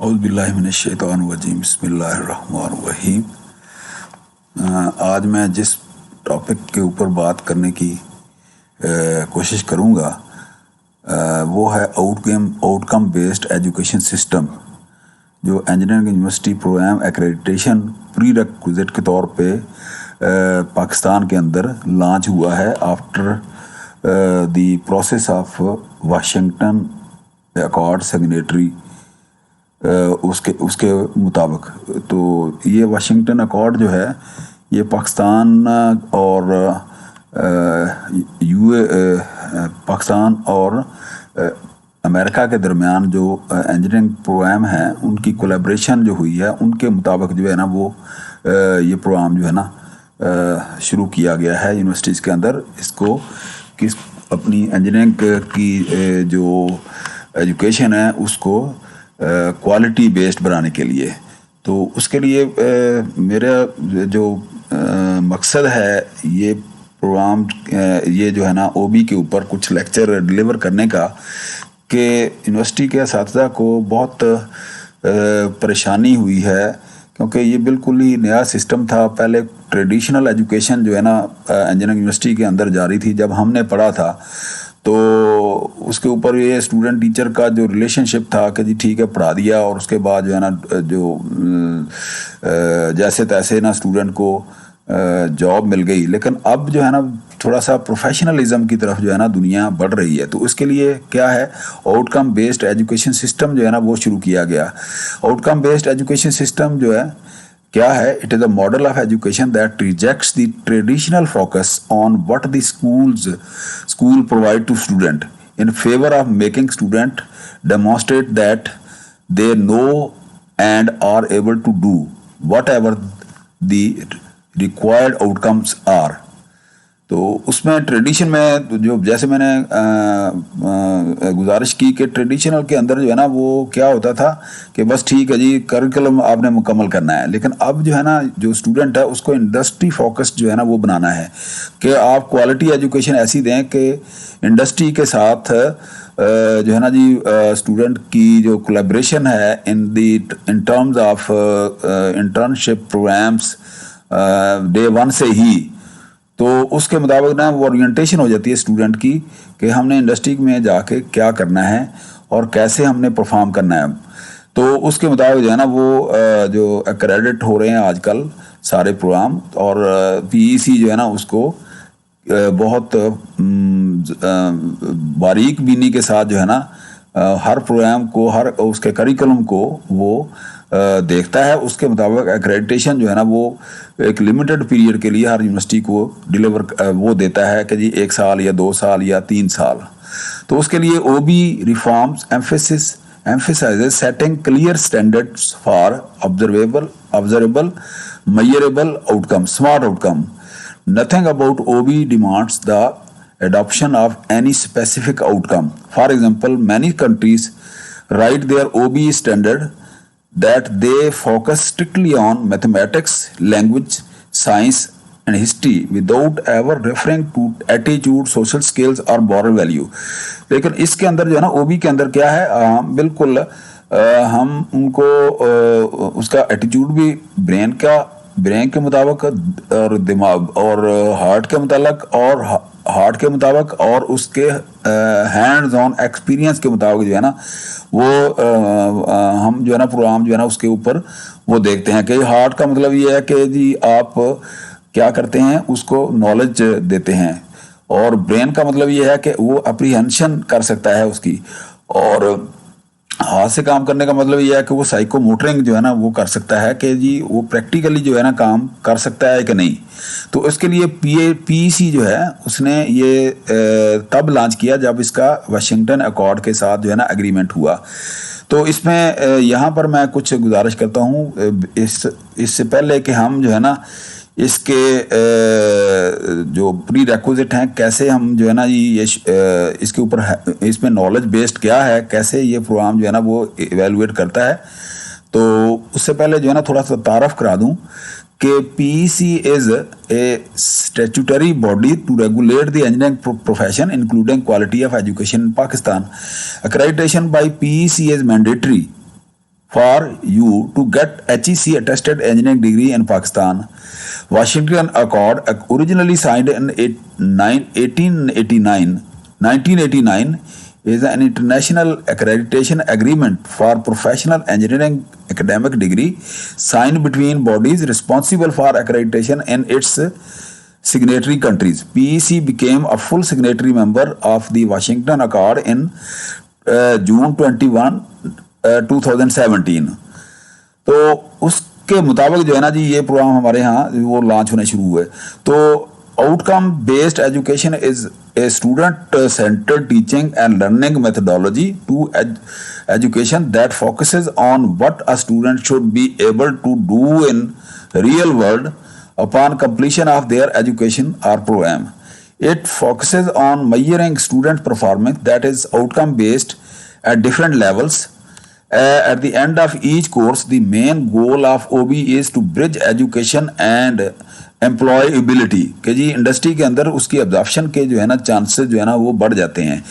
औज़ुबिल्लाहिमिनश्शैतानिर्रजीम बिस्मिल्लाहिर्रहमानिर्रहीम। आज मैं जिस टॉपिक के ऊपर बात करने की कोशिश करूँगा वो है आउटकम बेस्ड एजुकेशन सिस्टम, जो engineering university program accreditation prerequisite के तौर पे पाकिस्तान के अंदर लॉन्च हुआ है after the process of Washington accord signatory. उसके मुताबिक तो ये वाशिंगटन अकॉर्ड जो है ये पाकिस्तान और अमेरिका के दरमियान जो इंजीनियरिंग प्रोग्राम है उनकी कोलैबोरेशन जो हुई है उनके मुताबिक जो है ना वो ये प्रोग्राम जो है ना शुरू किया गया है यूनिवर्सिटीज़ के अंदर। इसको किस अपनी इंजीनियरिंग की जो एजुकेशन है उसको क्वालिटी बेस्ड बनाने के लिए। तो उसके लिए मेरा जो मकसद है ये प्रोग्राम ये जो है ना ओबी के ऊपर कुछ लेक्चर डिलीवर करने का, कि यूनिवर्सिटी के असातिज़ा को बहुत परेशानी हुई है क्योंकि ये बिल्कुल ही नया सिस्टम था। पहले ट्रेडिशनल एजुकेशन जो है ना इंजीनियरिंग यूनिवर्सिटी के अंदर जारी थी जब हमने पढ़ा था, तो उसके ऊपर ये स्टूडेंट टीचर का जो रिलेशनशिप था कि जी ठीक है पढ़ा दिया और उसके बाद जो है ना जो जैसे तैसे ना स्टूडेंट को जॉब मिल गई। लेकिन अब जो है ना थोड़ा सा प्रोफेशनलिज्म की तरफ जो है ना दुनिया बढ़ रही है, तो उसके लिए क्या है आउटकम बेस्ड एजुकेशन सिस्टम जो है ना वो शुरू किया गया। आउटकम बेस्ड एजुकेशन सिस्टम जो है क्या है, it is a model of education that rejects the traditional focus on what the school provide to student in favour of making student demonstrate that they know and are able to do whatever the required outcomes are. तो उसमें tradition में जो जैसे मैंने गुजारिश की कि traditional के अंदर जो है ना वो क्या होता था कि बस ठीक है जी करिकुलम आपने मुकम्मल करना है, लेकिन अब जो है ना जो स्टूडेंट है उसको इंडस्ट्री फोकस्ड जो है ना वो बनाना है कि आप क्वालिटी एजुकेशन ऐसी दें कि इंडस्ट्री के साथ जो है ना जी स्टूडेंट की जो कोलैबोरेशन है in terms of internship programs day one से ही, तो उसके मुताबिक ना वो ओरिएंटेशन हो जाती है स्टूडेंट की कि हमने इंडस्ट्री में जाके क्या करना है और कैसे हमने परफॉर्म करना है। तो उसके मुताबिक जो है ना वो जो एक्रेडिट हो रहे हैं आजकल सारे प्रोग्राम, और पीईसी जो है ना उसको बहुत बारीक बीनी के साथ जो है ना हर प्रोग्राम को हर उसके करिकुलम को वो देखता है। उसके मुताबिक एक्रेडिटेशन जो है ना वो एक लिमिटेड पीरियड के लिए हर यूनिवर्सिटी को डिलीवर वो देता है कि जी 1 साल या 2 साल या 3 साल। तो उसके लिए ओबी reforms emphasizes setting clear standards for observable measurable outcome, smart outcome. Nothing about OB demands the adoption of any specific outcome. For example, many countries write their OB standard that they focus strictly on mathematics, language, science and history without ever referring to attitude, social skills और moral value. लेकिन इसके अंदर जो है ना ओबी के अंदर क्या है, बिल्कुल हम उनको उसका एटीट्यूड भी ब्रेन के मुताबिक और दिमाग और हार्ट के मुताबिक और उसके हैंड्स ऑन एक्सपीरियंस के मुताबिक जो है ना वो हम जो है ना प्रोग्राम जो है ना उसके ऊपर वो देखते हैं कि हार्ट का मतलब ये है कि जी आप क्या करते हैं उसको नॉलेज देते हैं, और ब्रेन का मतलब ये है कि वो अप्रीहेंशन कर सकता है उसकी, और हाथ से काम करने का मतलब ये है कि वो साइकोमोटरिंग जो है ना वो कर सकता है कि जी वो प्रैक्टिकली जो है ना काम कर सकता है कि नहीं। तो इसके लिए पीईसी जो है उसने ये तब लॉन्च किया जब इसका वाशिंगटन अकॉर्ड के साथ जो है ना एग्रीमेंट हुआ। तो इसमें यहाँ पर मैं कुछ गुजारिश करता हूँ इससे पहले कि हम जो है ना इसके जो प्री रेक्विजिट हैं कैसे हम जो है ना ये इसके ऊपर इसमें नॉलेज बेस्ड क्या है, कैसे ये प्रोग्राम जो है ना वो इवेलुएट करता है। तो उससे पहले जो है ना थोड़ा सा तारफ़ करा दूं कि PEC is a statutory body to regulate the engineering profession including quality of education in Pakistan. Accreditation by PEC is mandatory for you to get HEC attested engineering degree in Pakistan. Washington Accord, originally signed in 1989, is an international accreditation agreement for professional engineering academic degree signed between bodies responsible for accreditation in its signatory countries. PEC became a full signatory member of the Washington Accord in June 21, 2017. तो उसके मुताबिक जो है ना जी ये programme हमारे यहाँ वो लॉन्च होने शुरू हुए. तो outcome based education is a student centred teaching and learning methodology to education that focuses on what a student should be able to do in real world upon completion of their education or program. It focuses on measuring student performance, that is outcome based at different levels. At the end of each course, the main goal of OB is to bridge education and employability कि जी industry के अंदर उसकी absorption के जो है ना chances जो है ना वो बढ़ जाते हैं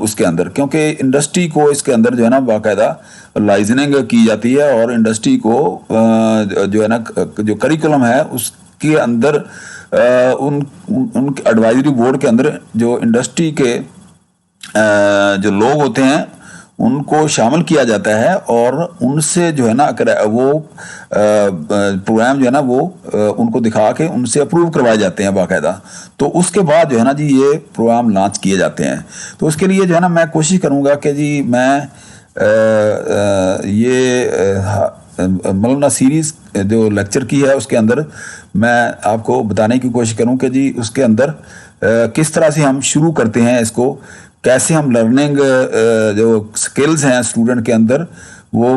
उसके अंदर, क्योंकि इंडस्ट्री को इसके अंदर जो है ना बाकायदा लाइजनिंग की जाती है और इंडस्ट्री को जो है ना जो करिकुलम है उसके अंदर उन एडवाइजरी बोर्ड के अंदर जो इंडस्ट्री के जो लोग होते हैं उनको शामिल किया जाता है और उनसे जो है ना वो प्रोग्राम जो है ना वो उनको दिखा के उनसे अप्रूव करवाए जाते हैं बाकायदा. तो उसके बाद जो है ना जी ये प्रोग्राम लॉन्च किए जाते हैं. तो उसके लिए जो है ना मैं कोशिश करूँगा कि जी मैं ये मौलाना सीरीज़ जो लेक्चर की है उसके अंदर मैं आपको बताने की कोशिश करूँ कि जी उसके अंदर किस तरह से हम शुरू करते हैं इसको, कैसे हम लर्निंग जो स्किल्स हैं स्टूडेंट के अंदर वो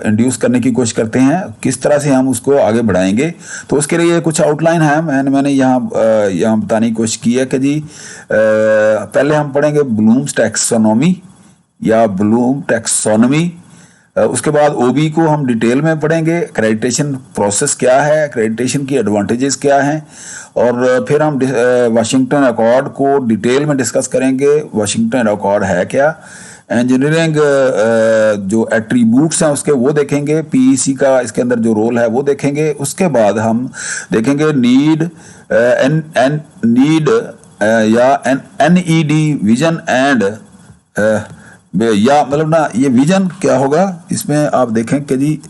इंड्यूस करने की कोशिश करते हैं, किस तरह से हम उसको आगे बढ़ाएंगे. तो उसके लिए कुछ आउटलाइन है मैंने यहाँ बताने की कोशिश की है कि जी पहले हम पढ़ेंगे ब्लूम्स टैक्सोनॉमी या ब्लूम टैक्सोनॉमी. उसके बाद ओबी को हम डिटेल में पढ़ेंगे, एक्रेडिटेशन प्रोसेस क्या है, एक्रेडिटेशन की एडवांटेजेस क्या हैं, और फिर हम वाशिंगटन अकॉर्ड को डिटेल में डिस्कस करेंगे. वाशिंगटन अकॉर्ड है क्या, इंजीनियरिंग जो एट्रीब्यूट्स हैं उसके वो देखेंगे, पीईसी का इसके अंदर जो रोल है वो देखेंगे. उसके बाद हम देखेंगे नीड या NED विजन एंड या मतलब ना ये विजन क्या होगा इसमें आप देखें कि जी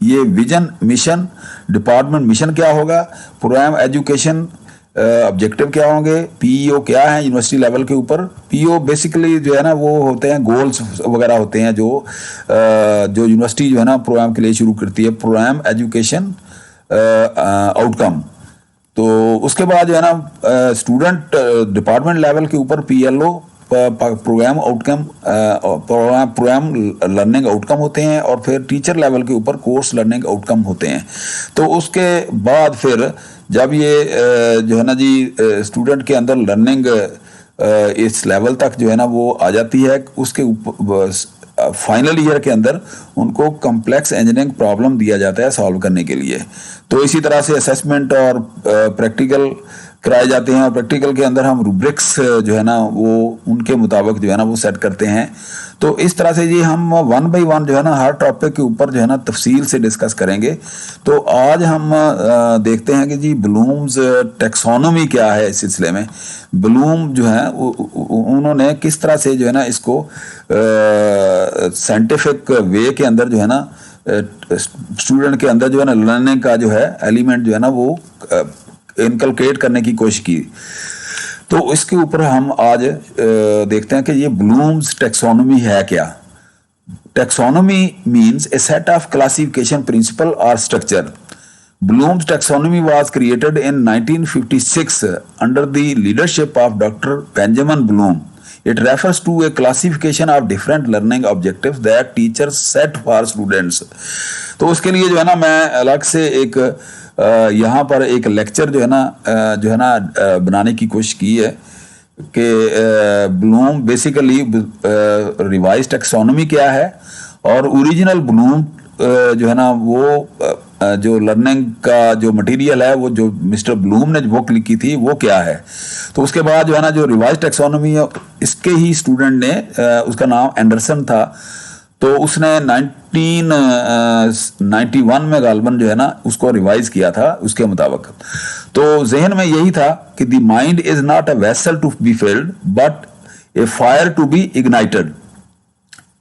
ये विजन मिशन डिपार्टमेंट मिशन क्या होगा, प्रोग्राम एजुकेशन ऑब्जेक्टिव क्या होंगे, पीईओ क्या है यूनिवर्सिटी लेवल के ऊपर. पीईओ बेसिकली जो है ना वो होते हैं गोल्स वगैरह होते हैं जो यूनिवर्सिटी जो है ना प्रोग्राम के लिए शुरू करती है, प्रोग्राम एजुकेशन आउटकम. तो उसके बाद जो है ना स्टूडेंट डिपार्टमेंट लेवल के ऊपर PLO program outcome program learning outcome होते हैं, और फिर टीचर लेवल के ऊपर कोर्स लर्निंग आउटकम होते हैं. तो उसके बाद फिर जब ये जो है ना जी स्टूडेंट के अंदर लर्निंग इस लेवल तक जो है ना वो आ जाती है, उसके ऊपर फाइनल ईयर के अंदर उनको कम्प्लेक्स इंजीनियरिंग प्रॉब्लम दिया जाता है सॉल्व करने के लिए. तो इसी तरह से असेसमेंट और प्रैक्टिकल कराए जाते हैं, और प्रैक्टिकल के अंदर हम रूब्रिक्स जो है ना वो उनके मुताबिक जो है ना वो सेट करते हैं. तो इस तरह से जी हम 1 बाय 1 जो है ना हर टॉपिक के ऊपर जो है ना तफसील से डिस्कस करेंगे. तो आज हम देखते हैं कि जी ब्लूम्स टैक्सोनॉमी क्या है. इस सिलसिले में ब्लूम जो है उन्होंने किस तरह से जो है ना इसको साइंटिफिक वे के अंदर जो है ना स्टूडेंट के अंदर जो है ना लर्निंग का जो है एलिमेंट जो है ना वो इनकलकेट करने की कोशिश की. तो इसके ऊपर हम आज देखते हैं कि ये ब्लूम्स टैक्सोनॉमी है क्या. Taxonomy means a set of classification principle और structure. Bloom's taxonomy was created in 1956 under the leadership of Dr. Benjamin Bloom. It refers to a classification of different learning objectives that teachers set for students. तो उसके लिए जो है ना मैं अलग से एक यहाँ पर एक लेक्चर जो है ना बनाने की कोशिश की है कि ब्लूम बेसिकली रिवाइज टैक्सोनॉमी क्या है और ओरिजिनल ब्लूम जो है ना वो जो लर्निंग का जो मटेरियल है वो जो मिस्टर ब्लूम ने बुक लिखी थी वो क्या है. तो उसके बाद जो है ना जो रिवाइज टैक्सोनॉमी है इसके ही स्टूडेंट ने उसका नाम एंडरसन था. तो उसने 1991 में गालबन जो है ना उसको रिवाइज किया था उसके मुताबिक। तो जहन में यही था कि the mind is not a vessel to be filled but a fire to be ignited,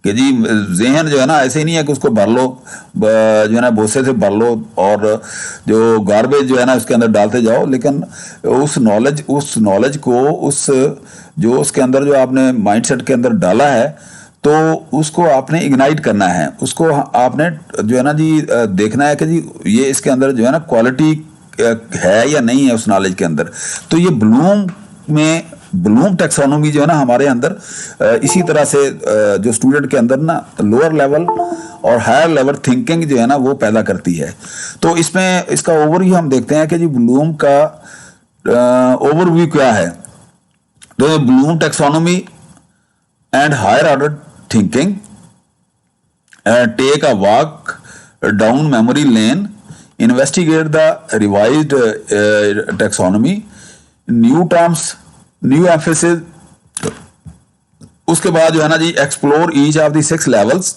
कि जी जहन जो है ना ऐसे ही नहीं है कि उसको भर लो, जो है ना भूसे से भर लो और जो गार्बेज जो है ना उसके अंदर डालते जाओ, लेकिन उस नॉलेज को उस जो उसके अंदर जो आपने माइंडसेट के अंदर डाला है तो उसको आपने इग्नाइट करना है, उसको आपने जो है ना जी देखना है कि जी ये इसके अंदर जो है ना क्वालिटी है या नहीं है उस नॉलेज के अंदर। तो ये ब्लूम टेक्सोनोमी जो है ना हमारे अंदर इसी तरह से जो स्टूडेंट के अंदर ना लोअर लेवल और हायर लेवल थिंकिंग जो है ना वो पैदा करती है। तो इसमें इसका ओवरव्यू हम देखते हैं कि जी ब्लूम का ओवरव्यू क्या है। तो Bloom taxonomy and higher order thinking take a walk down memory lane, investigate the revised taxonomy, new terms, new emphasis. उसके बाद जो है ना जी explore each of the 6 levels,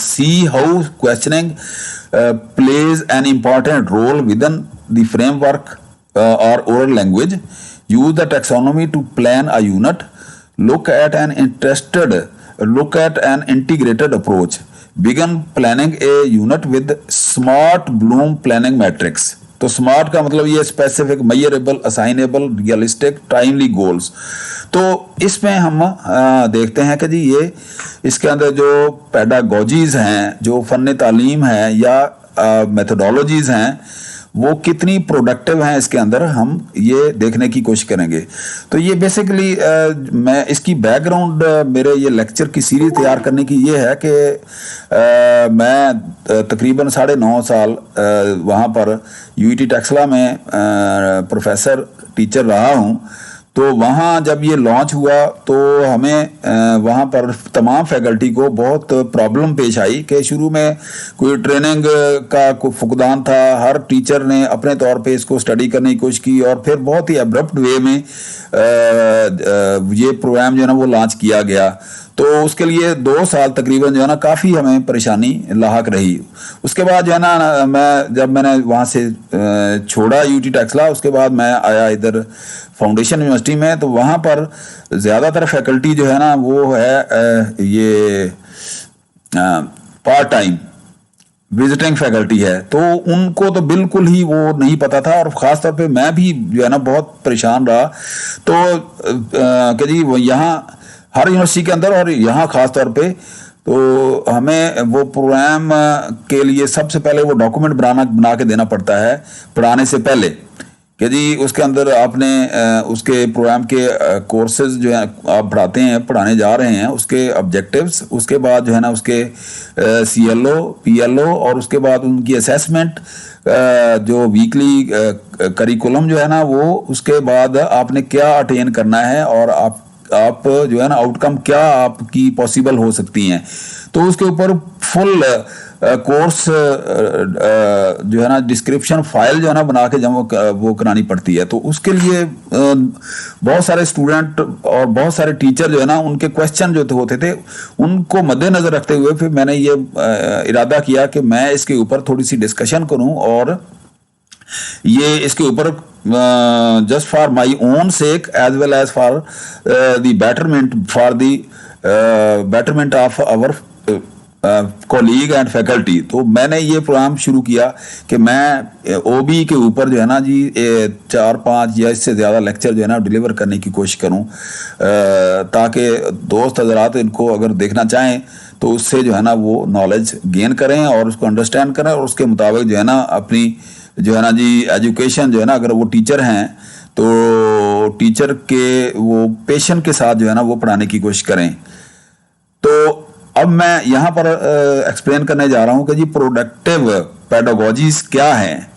see how questioning plays an important role within the framework और oral language, use the taxonomy to plan a unit, look at an integrated approach, begin planning a unit with smart bloom planning matrix। तो smart का मतलब ये specific, measurable, assignable, realistic, timely goals. तो इसमें हम देखते हैं कि जी ये इसके अंदर जो पेडागोजीज हैं, जो फन तालीम है या मेथोडोलॉजीज हैं वो कितनी प्रोडक्टिव हैं, इसके अंदर हम ये देखने की कोशिश करेंगे। तो ये बेसिकली मैं इसकी बैकग्राउंड मेरे ये लेक्चर की सीरीज तैयार करने की ये है कि मैं तकरीबन 9.5 साल वहाँ पर यूईटी टेक्सला में प्रोफेसर टीचर रहा हूँ। तो वहाँ जब ये लॉन्च हुआ तो हमें वहाँ पर तमाम फैकल्टी को बहुत प्रॉब्लम पेश आई कि शुरू में कोई ट्रेनिंग का कोई फुकदान था, हर टीचर ने अपने तौर पे इसको स्टडी करने की कोशिश की और फिर बहुत ही अब्रप्ट वे में ये प्रोग्राम जो है ना वो लॉन्च किया गया। तो उसके लिए 2 साल तकरीबन जो है ना काफ़ी हमें परेशानी लाहक रही। उसके बाद जो है ना मैंने वहाँ से छोड़ा यूटी टेक्सला, उसके बाद मैं आया इधर फाउंडेशन यूनिवर्सिटी में। तो वहाँ पर ज़्यादातर फैकल्टी जो है ना वो है ये पार्ट टाइम विजिटिंग फैकल्टी है, तो उनको तो बिल्कुल ही वो नहीं पता था और ख़ास तौर पे मैं भी जो है ना बहुत परेशान रहा। तो कि जी वो यहाँ हर यूनिवर्सिटी के अंदर और यहाँ ख़ास तौर पे तो हमें वो प्रोग्राम के लिए सबसे पहले वो डॉक्यूमेंट बना के देना पड़ता है पढ़ाने से पहले कि जी उसके अंदर आपने उसके प्रोग्राम के कोर्सेज जो है आप पढ़ाने जा रहे हैं उसके ऑब्जेक्टिव्स, उसके बाद जो है ना उसके CLO PLO और उसके बाद उनकी असेसमेंट, जो वीकली करिकुलम जो है ना वो, उसके बाद आपने क्या अटेन करना है और आप जो है ना आउटकम क्या आपकी पॉसिबल हो सकती हैं। तो उसके ऊपर फुल कोर्स जो है ना डिस्क्रिप्शन फाइल जो है ना बना के जब वो करानी पड़ती है। तो उसके लिए बहुत सारे स्टूडेंट और बहुत सारे टीचर जो है ना उनके क्वेश्चन जो होते थे उनको मद्देनजर रखते हुए फिर मैंने ये इरादा किया कि मैं इसके ऊपर थोड़ी सी डिस्कशन करूं और ये इसके ऊपर just for my own sake as well as for the betterment of our colleague and faculty. तो मैंने ये प्रोग्राम शुरू किया कि मैं OB के ऊपर जो है ना जी 4-5 या इससे ज़्यादा लेक्चर जो है ना डिलीवर करने की कोशिश करूं, ताकि दोस्त हजरात इनको अगर देखना चाहें तो उससे जो है ना वो नॉलेज गेन करें और उसको अंडरस्टैंड करें और उसके मुताबिक जो है ना अपनी जो है ना जी एजुकेशन जो है ना, अगर वो टीचर हैं तो टीचर के वो पेशेंट के साथ जो है ना वो पढ़ाने की कोशिश करें। तो अब मैं यहाँ पर एक्सप्लेन करने जा रहा हूँ कि जी प्रोडक्टिव पेडागोजीज क्या हैं।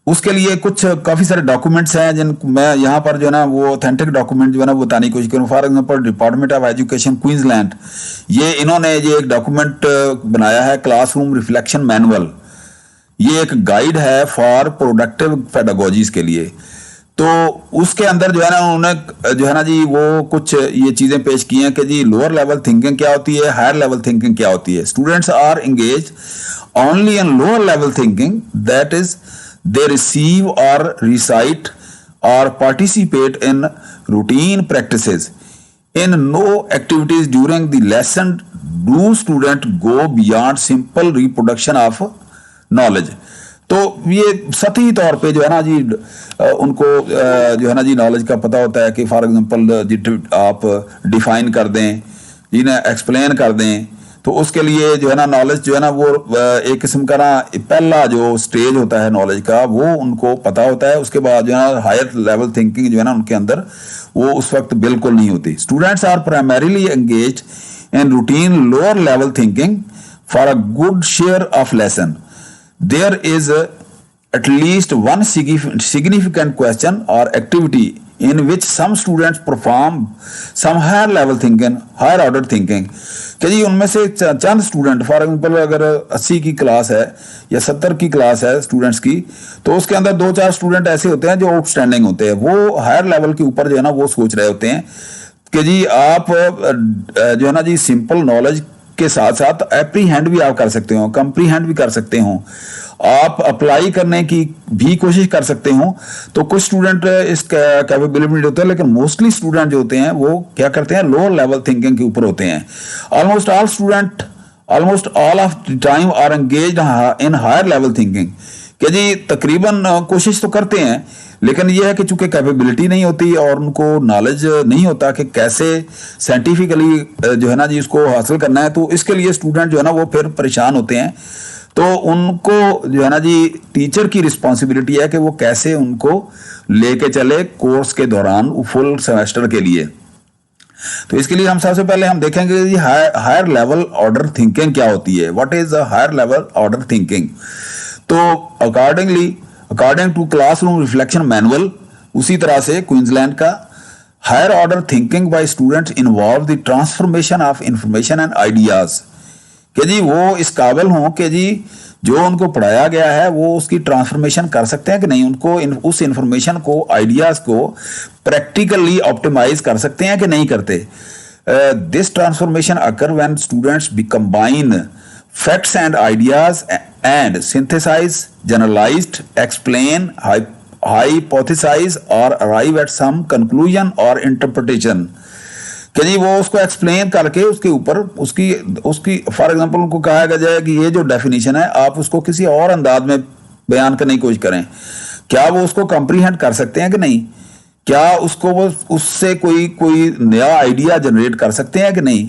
उसके लिए कुछ काफ़ी सारे डॉक्यूमेंट्स हैं जिन मैं यहाँ पर जो है ना वो ऑथेंटिक डॉक्यूमेंट जो है ना बताने की कोशिश करूँ। For example department of education Queensland, ये इन्होंने ये एक डॉक्यूमेंट बनाया है क्लासरूम रिफ्लेक्शन मैनुअल। ये एक गाइड है फॉर प्रोडक्टिव पेडागोजीज के लिए। तो उसके अंदर जो है ना उन्होंने जो है ना जी वो कुछ ये चीजें पेश की हैं कि जी लोअर लेवल थिंकिंग क्या होती है, हायर लेवल थिंकिंग क्या होती है. Students are engage only in lower level thinking, that is they receive or recite or participate in routine practices. In no activities during the lesson do student go beyond simple reproduction of knowledge. तो ये सतही तौर पे जो है ना जी उनको जो है ना जी नॉलेज का पता होता है कि फॉर एग्जांपल आप डिफाइन कर दें, जिन्हें एक्सप्लेन कर दें, तो उसके लिए जो है ना नॉलेज जो है ना वो एक किस्म का ना पहला जो स्टेज होता है नॉलेज का वो उनको पता होता है. उसके बाद जो है ना हायर लेवल थिंकिंग जो है ना उनके अंदर वो उस वक्त बिल्कुल नहीं होती. Students are primarily engaged in routine lower level thinking for a good share of lesson. There is at least one significant question or activity in which some students perform some higher level thinking, higher order thinking. कि जी उनमें से चंद student for example अगर 80 की class है या 70 की class है students की, तो उसके अंदर 2-4 स्टूडेंट ऐसे होते हैं जो आउटस्टैंडिंग होते हैं. वो हायर लेवल के ऊपर जो है ना वो सोच रहे होते हैं कि जी आप जो है ना जी सिंपल नॉलेज के साथ साथ एप्रीहेंड भी आप कर सकते हो, कंप्रीहेंड भी कर सकते हो, आप अप्लाई करने की भी कोशिश कर सकते हो. तो कुछ स्टूडेंट इस कैपेबिलिटी नहीं होते, लेकिन मोस्टली स्टूडेंट जो होते हैं वो क्या करते हैं, लोअर लेवल थिंकिंग के ऊपर होते हैं. Almost all of the time are engaged in higher level thinking. कि जी तकरीबन कोशिश तो करते हैं, लेकिन यह है कि चूंकि कैपेबिलिटी नहीं होती और उनको नॉलेज नहीं होता कि कैसे साइंटिफिकली जो है ना जी इसको हासिल करना है, तो इसके लिए स्टूडेंट जो है ना वो फिर परेशान होते हैं. तो उनको जो है ना जी टीचर की रिस्पॉन्सिबिलिटी है कि वो कैसे उनको लेके चले कोर्स के दौरान फुल सेमेस्टर के लिए. तो इसके लिए हम सबसे पहले हम देखेंगे कि हायर लेवल ऑर्डर थिंकिंग क्या होती है. What is the higher level order thinking? तो according to classroom reflection manual, उसी तरह से क्वींसलैंड का higher order thinking by students involve the transformation of information and ideas. कि जी वो इस काबिल हों कि जी जो उनको पढ़ाया गया है वो उसकी ट्रांसफॉर्मेशन कर सकते हैं कि नहीं, उनको उस इंफॉर्मेशन को, आइडियाज को प्रैक्टिकली ऑप्टिमाइज कर सकते हैं कि नहीं करते. This transformation occur when students be combine facts and ideas and synthesize, generalized, explain, hypothesize or arrive at some conclusion or interpretation. कि जी वो उसको एक्सप्लेन करके उसके ऊपर उसकी फॉर एग्जांपल उनको कहा जाए कि ये जो डेफिनेशन है आप उसको किसी और अंदाज में बयान करने की कोशिश करें. क्या वो उसको कंप्रीहेंड कर सकते हैं कि नहीं, क्या उसको वो उससे कोई नया आइडिया जनरेट कर सकते हैं कि नहीं,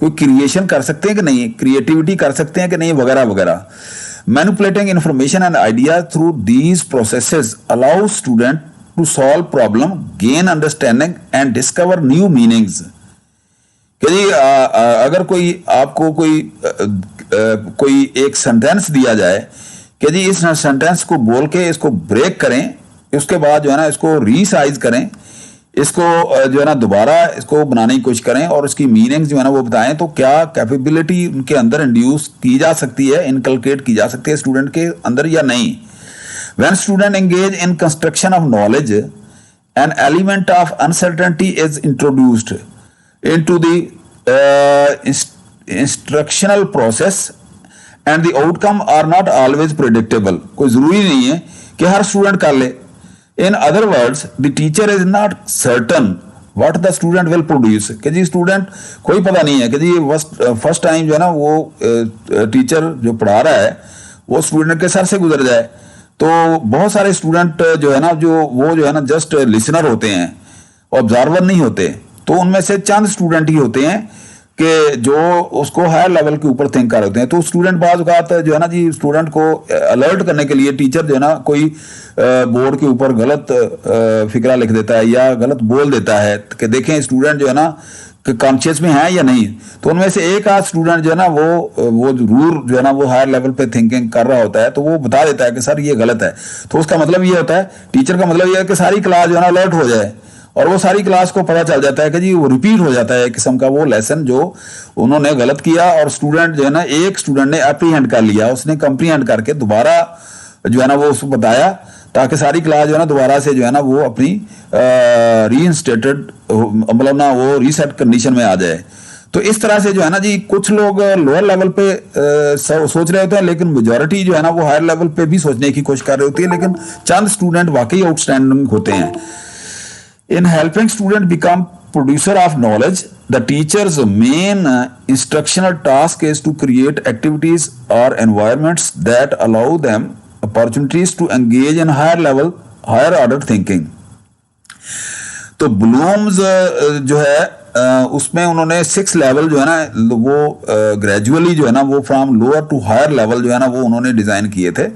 कोई क्रिएशन कर सकते हैं कि नहीं, क्रिएटिविटी कर सकते हैं कि नहीं, वगैरह वगैरह. Manipulating information and ideas through these processes allows student to solve problem, gain understanding and discover new meanings. कि जी अगर आपको कोई एक सेंटेंस दिया जाए कि जी इस सेंटेंस को बोल के इसको ब्रेक करें, उसके बाद जो है ना इसको रीसाइज करें, इसको जो है ना दोबारा इसको बनाने की कोशिश करें और उसकी मीनिंग जो है ना वो बताएं, तो क्या कैपेबिलिटी उनके अंदर इंड्यूस की जा सकती है, इनकलकेट की जा सकती है स्टूडेंट के अंदर या नहीं. When student engage in construction of knowledge, an element of uncertainty is introduced into the instructional process and the outcome are not always predictable. कोई जरूरी नहीं है कि हर स्टूडेंट कर ले. In other words, the teacher is not certain what the student will produce. कि जी student कोई पता नहीं है कि जी फर्स्ट टाइम जो है ना वो टीचर जो पढ़ा रहा है वो स्टूडेंट के सर से गुजर जाए. तो बहुत सारे स्टूडेंट जो है ना वो जो है ना जस्ट लिसनर होते हैं, ऑब्जर्वर नहीं होते. तो उनमें से चंद स्टूडेंट ही होते हैं कि जो उसको हायर लेवल के ऊपर थिंक कर रहे होते हैं. तो स्टूडेंट बाज़ औक़ात जो है ना जी स्टूडेंट को अलर्ट करने के लिए टीचर जो है ना कोई बोर्ड के ऊपर गलत फिक्रा लिख देता है या गलत बोल देता है कि देखें स्टूडेंट जो है ना कॉन्शियस में है या नहीं. तो उनमें से एक आध स्टूडेंट जो है ना वो जरूर जो है ना वो हायर लेवल पे थिंकिंग कर रहा होता है, तो वो बता देता है कि सर ये गलत है. तो उसका मतलब ये होता है, टीचर का मतलब ये है कि सारी क्लास जो है ना अलर्ट हो जाए और वो सारी क्लास को पता चल जाता है कि जी वो रिपीट हो जाता है एक किस्म का वो लेसन जो उन्होंने गलत किया, और स्टूडेंट जो है ना एक स्टूडेंट ने एप्रीहेंड कर लिया, उसने कंप्रीहेंड करके दोबारा जो है ना वो उसको बताया, ताकि सारी क्लास जो है ना दोबारा से जो है ना वो अपनी रीइंस्टेटेड मतलब ना वो रीसेट कंडीशन में आ जाए। तो इस तरह से जो है ना जी कुछ लोग लोअर लेवल पे सोच रहे होते हैं, लेकिन मेजॉरिटी जो है ना वो हायर लेवल पे भी सोचने की कोशिश कर रही होती है, लेकिन चंद स्टूडेंट वाकई आउटस्टैंडिंग होते हैं। In helping students become producer of knowledge, the teacher's main instructional task is to create activities or environments that allow them opportunities to engage in higher order thinking. तो ब्लूम्स जो है उसमें उन्होंने 6 level जो है ना वो ग्रेजुअली जो है ना वो from lower to higher level जो है ना वो उन्होंने डिजाइन किए थे।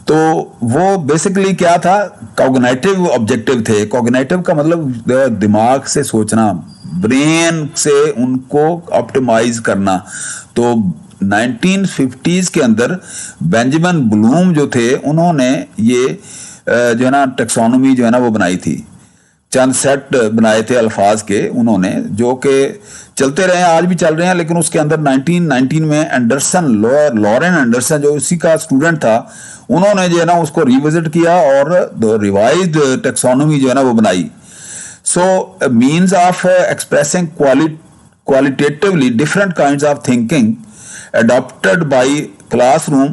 तो वो बेसिकली क्या था, कॉग्निटिव ऑब्जेक्टिव थे। कॉग्निटिव का मतलब दिमाग से सोचना, ब्रेन से उनको ऑप्टिमाइज करना। तो 1950s के अंदर बेंजामिन ब्लूम जो थे उन्होंने ये जो है ना टेक्सोनोमी जो है ना वो बनाई थी। चंद सेट बनाए थे अल्फाज के उन्होंने, जो कि चलते रहे, आज भी चल रहे हैं। लेकिन उसके अंदर 1919 में एंडरसन, लॉरेन एंडरसन जो इसी का स्टूडेंट था, उन्होंने जो है ना उसको रिविजिट किया और रिवाइज्ड टेक्सोनोमी जो है ना वो बनाई। So means of expressing qualitatively different kinds of thinking adopted by classroom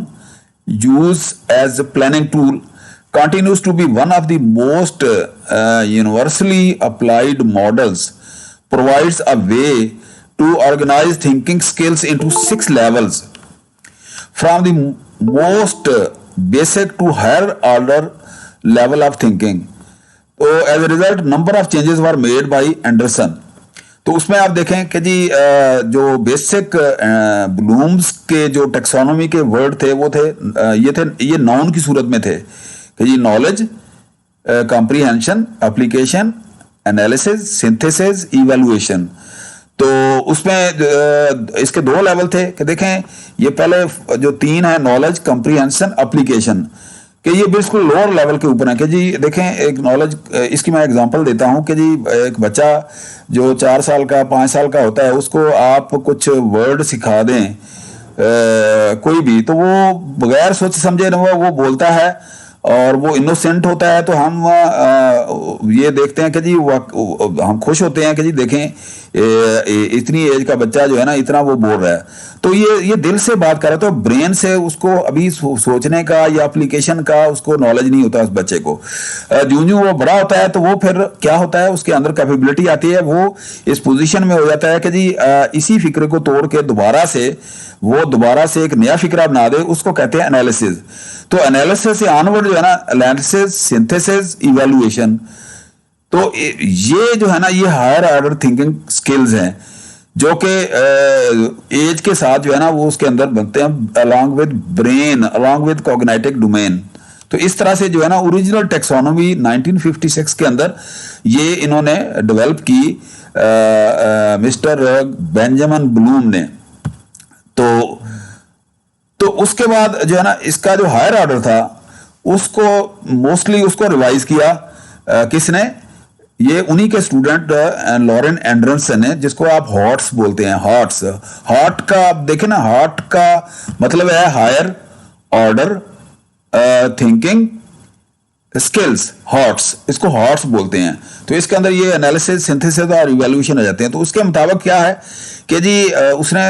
use as a planning tool continues to be one of the most universally applied models, provides a way to organize thinking skills into 6 levels from the most basic to higher order level of thinking. So as a result number of changes were made by Anderson. तो उसमें आप देखें कि जी जो basic blooms के जो taxonomy के वर्ड थे वो थे ये नाउन की सूरत में थे कि जी knowledge, comprehension, application, analysis, synthesis, evaluation. तो उसमें इसके 2 लेवल थे कि देखें ये पहले जो 3 है, नॉलेज, कॉम्प्रिहेंशन, एप्लीकेशन, कि ये बिल्कुल लोअर लेवल के ऊपर है। कि जी देखें एक नॉलेज, इसकी मैं एग्जांपल देता हूं कि जी एक बच्चा जो 4 साल का 5 साल का होता है उसको आप कुछ वर्ड सिखा दें कोई भी, तो वो बगैर सोच समझे ना वो बोलता है और वो इनोसेंट होता है। तो हम ये देखते हैं कि जी हम खुश होते हैं कि जी देखें इतनी एज का बच्चा जो है ना इतना वो बोल रहा है। तो ये दिल से बात कर रहा है, तो ब्रेन से उसको अभी सोचने का या एप्लीकेशन का उसको नॉलेज नहीं होता उस बच्चे को। जो वो बड़ा होता है तो वो फिर क्या होता है, उसके अंदर कैपेबिलिटी आती है, वो इस पोजीशन में हो जाता है कि जी इसी फिक्र को तोड़ के दोबारा से एक नया फिक्रा बना दे, उसको कहते हैं एनालिसिस। तो एनालिसिस से ऑनवर्ड जो है ना एनालिसिस, सिंथेसिस, इवैल्यूएशन। तो ये जो है ना ये हायर ऑर्डर थिंकिंग स्किल्स हैं जो कि एज के साथ जो है ना वो उसके अंदर बनते हैं along with brain, along with cognitive domain. तो इस तरह से जो है ना ओरिजिनल टेक्सोनोमी 1956 के अंदर ये इन्होंने डेवलप की मिस्टर बेंजामिन ब्लूम ने। तो उसके बाद जो है ना इसका जो हायर ऑर्डर था उसको मोस्टली उसको रिवाइज किया किसने, ये उन्हीं के स्टूडेंट लॉरेन एंडरसन ने, जिसको आप हॉट्स बोलते हैं। हॉट का आप देखें ना, हॉट का मतलब है higher order thinking skills, HOTS, इसको हॉट्स बोलते हैं। तो इसके अंदर ये एनालिसिस, सिंथेसिस और इवैल्यूएशन आ जाते हैं। तो उसके मुताबिक क्या है कि जी उसने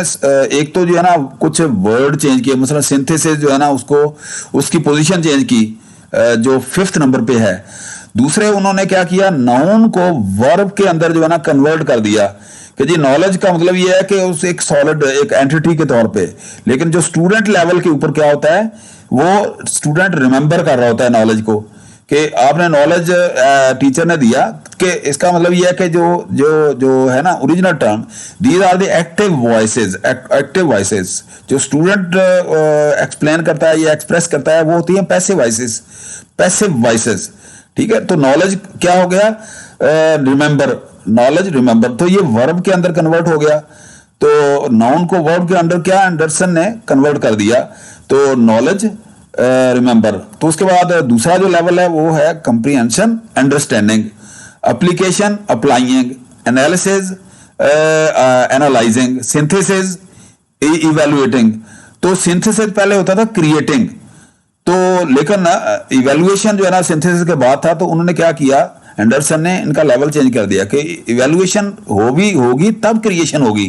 एक तो जो है ना कुछ वर्ड चेंज किए, मतलब सिंथेसिस जो है ना उसकी पोजीशन चेंज की जो 5th नंबर पे है। दूसरे उन्होंने क्या किया, नाउन को वर्ब के अंदर जो है ना कन्वर्ट कर दिया कि जी नॉलेज का मतलब ये है कि उस एक सॉलिड एक एंटिटी के तौर पे। लेकिन जो स्टूडेंट लेवल के ऊपर क्या होता है, वो स्टूडेंट रिमेंबर कर रहा होता है नॉलेज को, कि आपने नॉलेज टीचर ने दिया, कि इसका मतलब ये है कि जो है ना original term, these are the active voices. जो स्टूडेंट एक्सप्लेन करता है या एक्सप्रेस करता है वो होती है पैसिव वॉइसेस। ठीक है, तो नॉलेज क्या हो गया, नॉलेज रिमेंबर। तो ये वर्ब के अंदर कन्वर्ट हो गया। तो नाउन को वर्ब के अंदर क्या एंडरसन ने कन्वर्ट कर दिया, तो नॉलेज रिमेंबर। तो उसके बाद दूसरा जो लेवल है वो है comprehension, understanding, application, applying, analysis, analysing, synthesis, evaluating. तो सिंथेसिस पहले होता था क्रिएटिंग, तो लेकिन इवेल्युएशन जो है ना सिंथेसिस के बाद था, तो उन्होंने क्या किया, एंडरसन ने इनका लेवल चेंज कर दिया कि इवेल्युएशन होगी तब क्रिएशन होगी,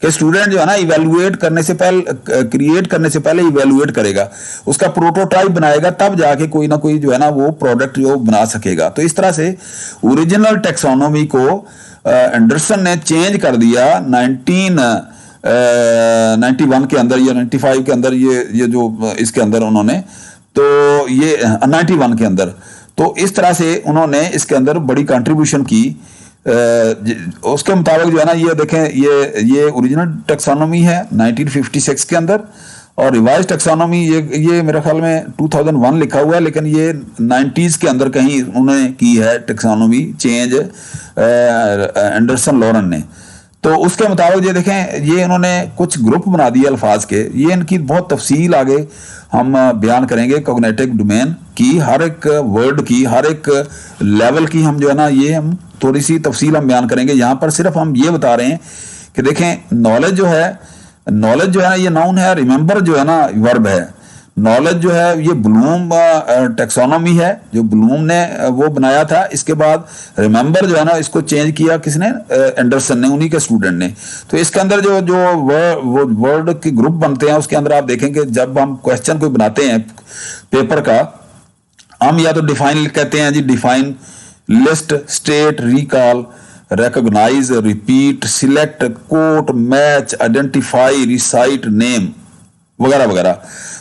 कि स्टूडेंट जो है ना इवेल्युएट करने से पहले, क्रिएट करने से पहले इवेल्युएट करेगा, उसका प्रोटोटाइप बनाएगा, तब जाके कोई ना कोई जो है ना वो प्रोडक्ट जो बना सकेगा। तो इस तरह से ओरिजिनल टेक्सोनोमी को एंडरसन ने चेंज कर दिया 1991 के अंदर या 95 के अंदर, ये जो इसके अंदर उन्होंने, तो ये 91 के अंदर, तो इस तरह से उन्होंने इसके अंदर बड़ी कंट्रीब्यूशन की। उसके मुताबिक जो है ना, ये देखें, ये ओरिजिनल टेक्सोनोमी है 1956 के अंदर, और रिवाइज टेक्सोनोमी ये मेरे ख्याल में 2001 लिखा हुआ है, लेकिन ये 90s के अंदर कहीं उन्होंने की है टेक्सोनोमी चेंज एंडरसन लॉरेन ने। तो उसके मुताबिक ये देखें, ये इन्होंने कुछ ग्रुप बना दिए अल्फाज के, ये इनकी बहुत तफसील आगे हम बयान करेंगे कॉग्निटिव डोमेन की, हर एक वर्ड की, हर एक लेवल की हम जो है ना, ये हम थोड़ी सी तफसील हम बयान करेंगे। यहाँ पर सिर्फ हम ये बता रहे हैं कि देखें, नॉलेज जो है ना ये नाउन है, रिमेंबर जो है ना वर्ब है। नॉलेज जो है ये ब्लूम टेक्सोनोमी है, जो ब्लूम ने वो बनाया था। इसके बाद रिमेंबर जो है ना, इसको चेंज किया किसने, एंडरसन ने, उन्हीं के स्टूडेंट ने। तो इसके अंदर जो वो वर्ड के ग्रुप बनते हैं, उसके अंदर आप देखेंगे जब हम क्वेश्चन कोई बनाते हैं पेपर का, हम या तो डिफाइन कहते हैं जी, define, list, state, recall, recognize, repeat, select, quote, match, identify, recite, name वगैरह वगैरह।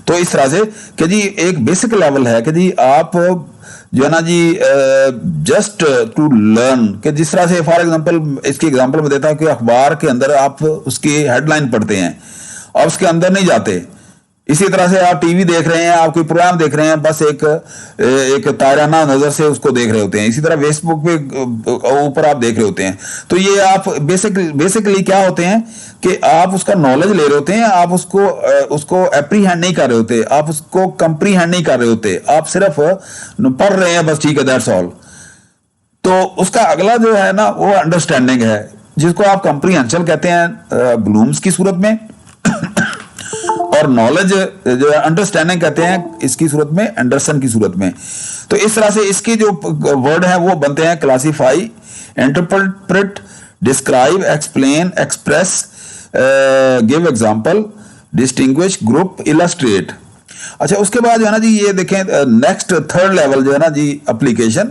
तो इस तरह से कि जी एक बेसिक लेवल है कि जी आप जो है ना जी जस्ट टू लर्न, कि जिस तरह से फॉर एग्जांपल, इसकी एग्जांपल मैं देता हूँ कि अखबार के अंदर आप उसकी हेडलाइन पढ़ते हैं और उसके अंदर नहीं जाते। इसी तरह से आप टीवी देख रहे हैं, आप कोई प्रोग्राम देख रहे हैं, बस एक ताराना नजर से उसको देख रहे होते हैं। इसी तरह फेसबुक पे ऊपर आप देख रहे होते हैं। तो ये आप बेसिकली क्या होते हैं कि आप उसका नॉलेज ले रहे होते हैं, आप उसको एप्रीहेंड नहीं कर रहे होते, आप उसको कंप्रीहेंड नहीं कर रहे होते, आप सिर्फ पढ़ रहे हैं बस, ठीक है, दैट्स ऑल। तो उसका अगला जो है ना वो अंडरस्टैंडिंग है, जिसको आप कंप्रीहेंशन कहते हैं ब्लूम्स की सूरत में, और नॉलेज जो है अंडरस्टैंडिंग कहते हैं इसकी सूरत में, एंडरसन की सूरत में। तो इस तरह से इसके जो वर्ड हैं वो बनते हैं classify, interpret, describe, explain, express, give example, distinguish, group, illustrate. अच्छा, उसके बाद जो है ना जी, ये देखें नेक्स्ट थर्ड लेवल जो है ना जी एप्लीकेशन,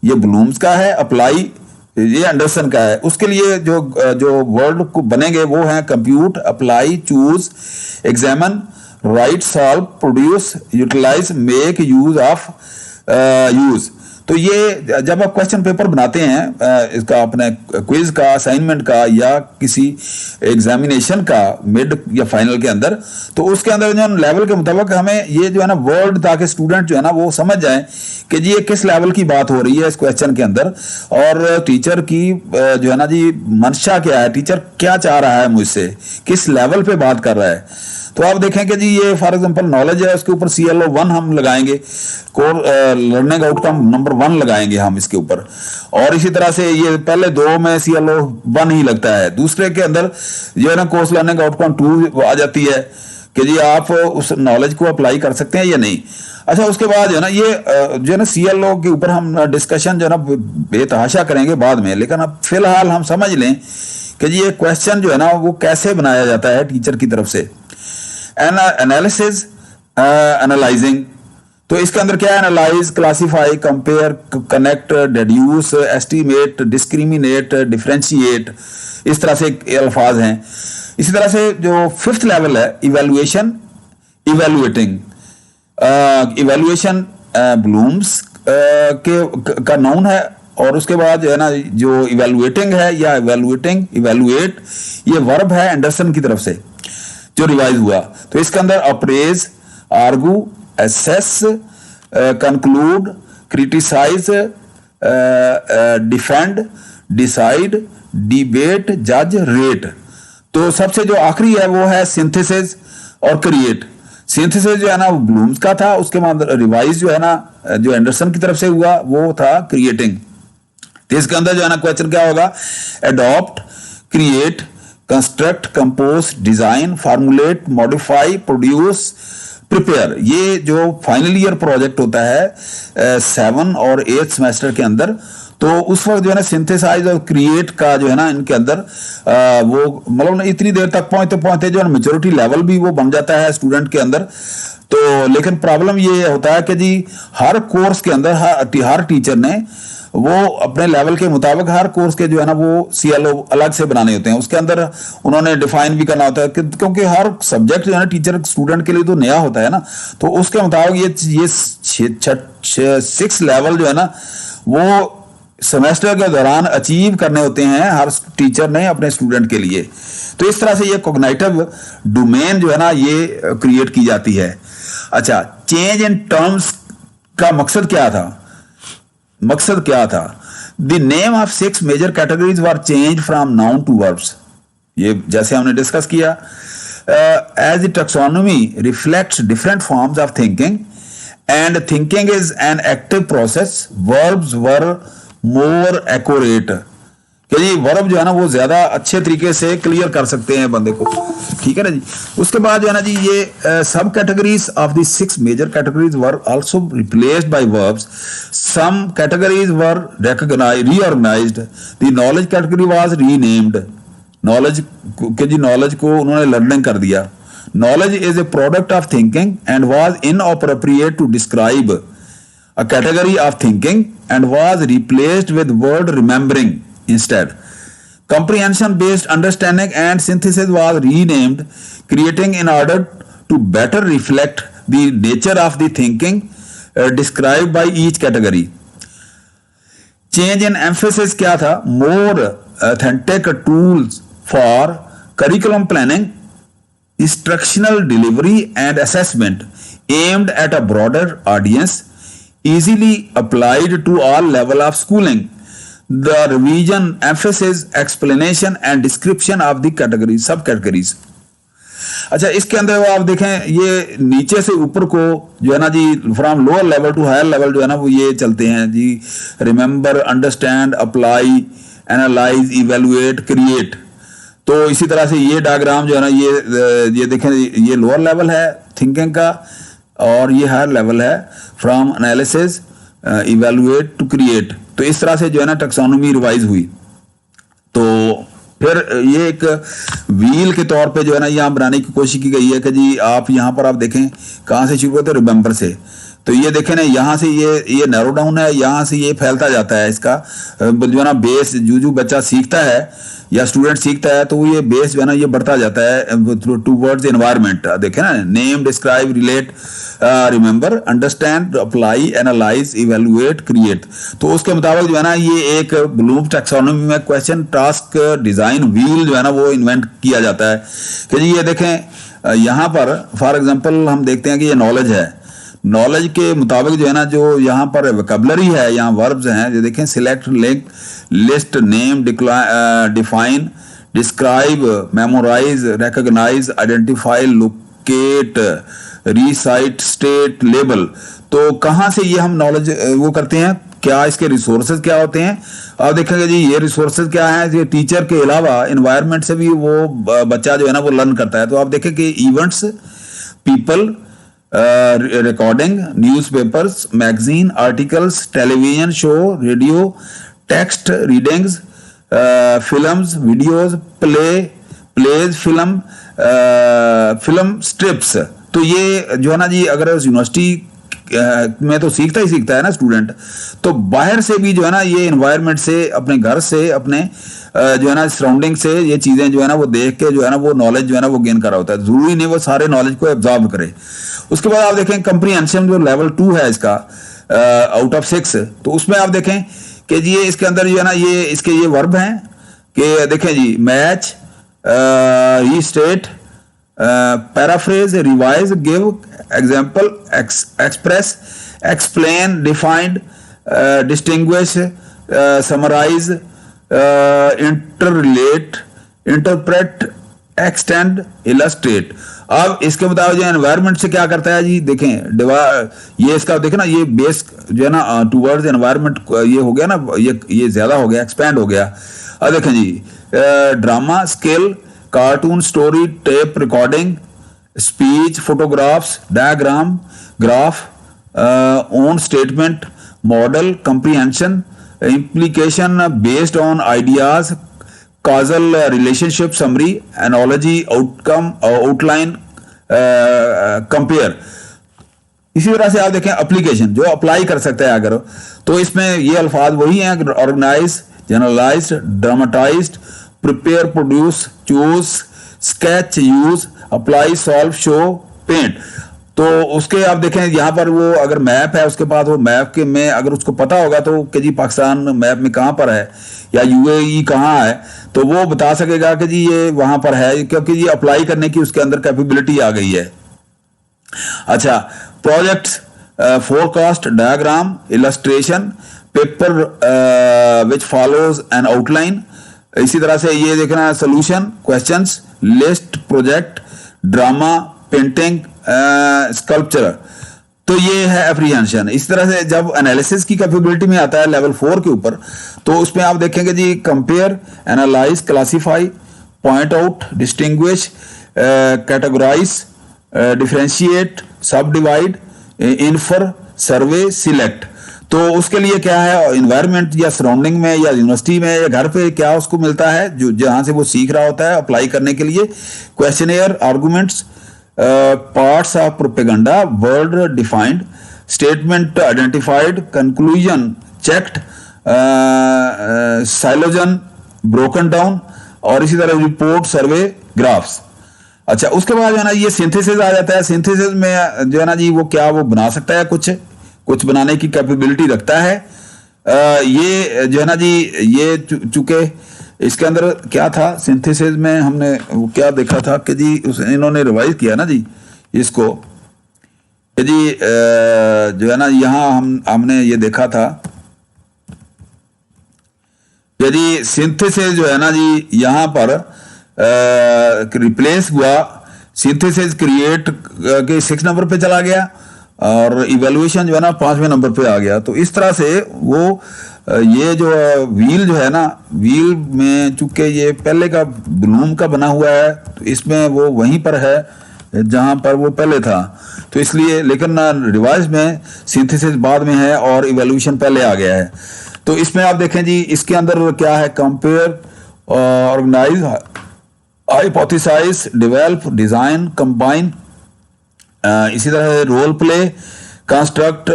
ये ब्लूम्स का है, अप्लाई ये एंडरसन का है। उसके लिए जो वर्ड को बनेंगे वो हैं compute, apply, choose, examine, write, solve, produce, utilise, make, use of, use. तो ये जब आप क्वेश्चन पेपर बनाते हैं इसका, अपने क्विज का, असाइनमेंट का या किसी एग्जामिनेशन का मिड या फाइनल के अंदर, तो उसके अंदर जो लेवल के मुताबिक हमें ये जो है ना वर्ड, ताकि स्टूडेंट जो है ना वो समझ जाए कि जी ये किस लेवल की बात हो रही है इस क्वेश्चन के अंदर, और टीचर की जो है ना जी मंशा क्या है, टीचर क्या चाह रहा है मुझसे, किस लेवल पे बात कर रहा है। तो आप देखें कि जी ये फॉर एग्जांपल नॉलेज है, उसके ऊपर CLO 1 हम लगाएंगे, कोर लर्निंग आउटकम नंबर 1 लगाएंगे हम इसके ऊपर। और इसी तरह से ये पहले दो में CLO 1 ही लगता है, दूसरे के अंदर जो है ना कोर्स लर्निंग आउटकम 2 आ जाती है कि जी आप उस नॉलेज को अप्लाई कर सकते हैं या नहीं। अच्छा, उसके बाद जो है ना ये जो है ना CLO के ऊपर हम डिस्कशन जो है ना बेतहाशा करेंगे बाद में, लेकिन अब फिलहाल हम समझ लें कि जी ये क्वेश्चन जो है ना वो कैसे बनाया जाता है टीचर की तरफ से। एनालिसिस, एनालाइजिंग, तो इसके अंदर क्या है, analyse, classify, compare, connect, deduce, estimate, discriminate, differentiate, इस तरह से अल्फाज हैं। इसी तरह से जो फिफ्थ लेवल है इवैल्यूएशन, इवैल्यूएटिंग। इवैल्यूएशन ब्लूम्स का नाउन है, और उसके बाद जो है ना जो इवैल्यूएटिंग है या इवैल्यूएट, ये वर्ब है एंडरसन की तरफ से जो रिवाइज हुआ। तो इसके अंदर appraise, argue, assess, conclude, criticise, defend, decide, debate, जज, रेट। तो सबसे जो आखिरी है वो है सिंथेसिस और क्रिएट। सिंथेसिस जो है ना वो ब्लूम्स का था, उसके बाद रिवाइज जो है ना जो एंडरसन की तरफ से हुआ वो था क्रिएटिंग। तो इसके अंदर जो है ना क्वेश्चन क्या होगा, adopt, create, construct, compose, design, formulate, modify, produce, prepare, ये जो फाइनल ईयर प्रोजेक्ट होता है 7 और 8 सेमेस्टर के अंदर, तो उस वक्त जो है ना सिंथेसाइज और क्रिएट का जो है ना इनके अंदर वो मतलब इतनी देर तक पहुंचते पहुंचते जो है मेच्योरिटी लेवल भी वो बन जाता है स्टूडेंट के अंदर। तो लेकिन प्रॉब्लम ये होता है कि जी हर कोर्स के अंदर हर टीचर ने वो अपने लेवल के मुताबिक हर कोर्स के जो है ना वो सीएलओ अलग से बनाने होते हैं, उसके अंदर उन्होंने डिफाइन भी करना होता है क्योंकि हर सब्जेक्ट जो है ना टीचर स्टूडेंट के लिए तो नया होता है ना, तो उसके मुताबिक ये 6 लेवल जो है ना वो सेमेस्टर के दौरान अचीव करने होते हैं हर टीचर ने अपने स्टूडेंट के लिए। तो इस तरह से ये कॉग्निटिव डोमेन जो है ना ये क्रिएट की जाती है। अच्छा, चेंज इन टर्म्स का मकसद क्या था? मकसद क्या था? The name of 6 major categories were changed from noun to verbs. ये जैसे हमने डिस्कस किया, as the taxonomy reflects different forms of thinking and thinking is an active process, verbs were more accurate. कि जी वर्ब जो है ना वो ज्यादा अच्छे तरीके से क्लियर कर सकते हैं बंदे को, ठीक है ना जी। उसके बाद जो है ना जी ये सब categories of the 6 major categories were also replaced by verbs, some categories were reorganised, the knowledge category was renamed. Knowledge के जी नॉलेज को उन्होंने लर्निंग कर दिया। Knowledge is a product of thinking and was inappropriate to describe a category of thinking and was replaced with word remembering instead. Comprehension based understanding and synthesis was renamed, creating in order to better reflect the nature of the thinking described by each category. Change in emphasis क्या था? More authentic tools for curriculum planning, instructional delivery and assessment aimed at a broader audience, easily applied to all level of schooling. The revision emphasis explanation and description of the categories, subcategories. अच्छा, इसके अंदर आप देखें ये नीचे से ऊपर को जो है ना जी from lower level to higher level जो है ना वो ये चलते हैं जी, remember, understand, apply, analyse, evaluate, create. तो इसी तरह से ये डायग्राम जो है ना ये देखें, ये लोअर लेवल है थिंकिंग का और ये हायर लेवल है from analysis, evaluate to create. तो इस तरह से जो है ना टैक्सोनॉमी रिवाइज हुई। तो फिर ये एक व्हील के तौर पे जो है ना यहाँ बनाने की कोशिश की गई है कि जी आप यहाँ पर आप देखें कहाँ से शुरू होते हैं, रिमेंबर से। तो ये देखें ना यहाँ से ये नैरो डाउन है, यहाँ से ये फैलता जाता है इसका जो है ना बेस, जो बच्चा सीखता है या स्टूडेंट सीखता है तो ये बेस जो है ना ये बढ़ता जाता है टूवर्ड्स एनवायरनमेंट। देखें ना, name, describe, relate, remember, understand, apply, analyse, evaluate, create. तो उसके मुताबिक जो है ना ये एक ब्लूम टैक्सोनॉमी में क्वेश्चन टास्क डिजाइन व्हील जो है ना वो इन्वेंट किया जाता है कि जी ये देखें यहाँ पर फॉर एग्जांपल हम देखते हैं कि ये नॉलेज है। नॉलेज के मुताबिक जो है ना जो यहाँ पर वोकैबुलरी है, यहाँ वर्ब्स हैं, ये देखें select, link, list, name, define, describe, memorise, recognise, identify, locate, recite, state, label. तो कहाँ से ये हम नॉलेज वो करते हैं, क्या इसके रिसोर्सेज क्या होते हैं? अब देखेंगे जी ये रिसोर्सेज क्या है, ये टीचर के अलावा एनवायरनमेंट से भी वो बच्चा जो है ना वो लर्न करता है। तो आप देखें कि events, people, recording, newspapers, magazine, articles, television show, radio, text readings, films, videos, plays, film strips. तो ये जो है ना जी अगर यूनिवर्सिटी में तो सीखता ही सीखता है ना स्टूडेंट, तो बाहर से भी जो है ना ये एनवायरनमेंट से, अपने घर से, अपने जो है ना सराउंडिंग से ये चीज़ें जो है ना वो देख के जो है ना वो नॉलेज जो है ना वो गेन कर रहा होता है। ज़रूरी नहीं वो सारे नॉलेज को एब्जॉर्ब करे। उसके बाद आप देखें कंप्रीहेंशन जो लेवल 2 है इसका आउट ऑफ 6, तो उसमें आप देखें कि जी ये इसके अंदर जो है ना ये इसके ये वर्ब हैं कि देखें जी match, restate, paraphrase, revise, give, example, express, explain, defined, distinguish, summarise, interrelate, interpret, extend, illustrate. अब इसके मुताबिक जो एनवायरनमेंट से क्या करता है जी देखें ये इसका देखें ना ये बेस जो है ना टूवर्ड्स एनवायरनमेंट ये हो गया ना, ये ज्यादा हो गया, एक्सपैंड हो गया। अब देखें जी drama, skill, cartoon, story, tape recording, speech, photographs, diagram, graph, own statement, model, comprehension, implication based on ideas, causal relationship, summary, analogy, outcome, outline, compare. इसी तरह से आप देखें एप्लीकेशन जो अप्लाई कर सकता है अगर, तो इसमें ये अल्फाज वही हैं: organise, generalised, dramatised, prepare, produce, choose, sketch, use, apply, solve, show, paint. तो उसके आप देखें यहाँ पर वो अगर मैप है उसके बाद वो मैप के में अगर उसको पता होगा तो कि जी पाकिस्तान मैप में कहाँ पर है या यूएई कहाँ है, तो वो बता सकेगा कि जी ये वहाँ पर है, क्योंकि ये अप्लाई करने की उसके अंदर कैपेबिलिटी आ गई है. अच्छा, projects, forecast, diagram, illustration, paper which follows N outline. इसी तरह से ये देखना solution, questions, list, project, drama, painting, sculpture. तो ये है एप्रीहेंशन. इस तरह से जब एनालिसिस की कैपेबिलिटी में आता है लेवल 4 के ऊपर, तो उसमें आप देखेंगे जी compare, analyse, classify, point out, distinguish, categorise, differentiate, subdivide, infer, survey, select. तो उसके लिए क्या है, इन्वायरमेंट या सराउंडिंग में या यूनिवर्सिटी में या घर पे क्या उसको मिलता है जो जहां से वो सीख रहा होता है अप्लाई करने के लिए. Questionnaire, arguments, parts of propaganda, word defined, statement identified, conclusion checked, syllogism broken down, और इसी तरह रिपोर्ट, सर्वे, ग्राफ्स. अच्छा, उसके बाद जो है ना ये सिंथेसिस आ जाता है. सिंथेसिस में जो है ना जी वो क्या वो बना सकता है, कुछ बनाने की कैपेबिलिटी रखता है. ये जो है ना जी ये चूंकि इसके अंदर क्या था सिंथेसिस में हमने वो क्या देखा था कि जी इन्होंने रिवाइज किया ना जी इसको कि जी जो है ना यहाँ हमने ये देखा था कि जी सिंथेसिस जो है ना जी यहाँ पर रिप्लेस हुआ. सिंथेसिस क्रिएट के 6 नंबर पे चला गया और इवेल्युएशन जो है ना 5वें नंबर पे आ गया. तो इस तरह से वो ये जो व्हील जो है ना, व्हील में चूंकि ये पहले का ब्लूम का बना हुआ है तो इसमें वो वहीं पर है जहां पर वो पहले था, तो इसलिए. लेकिन रिवाइज में सिंथेसिस बाद में है और इवेल्युएशन पहले आ गया है. तो इसमें आप देखें जी इसके अंदर क्या है, compare, organise, hypothesise, develop, design, combine, इसी तरह role play, construct,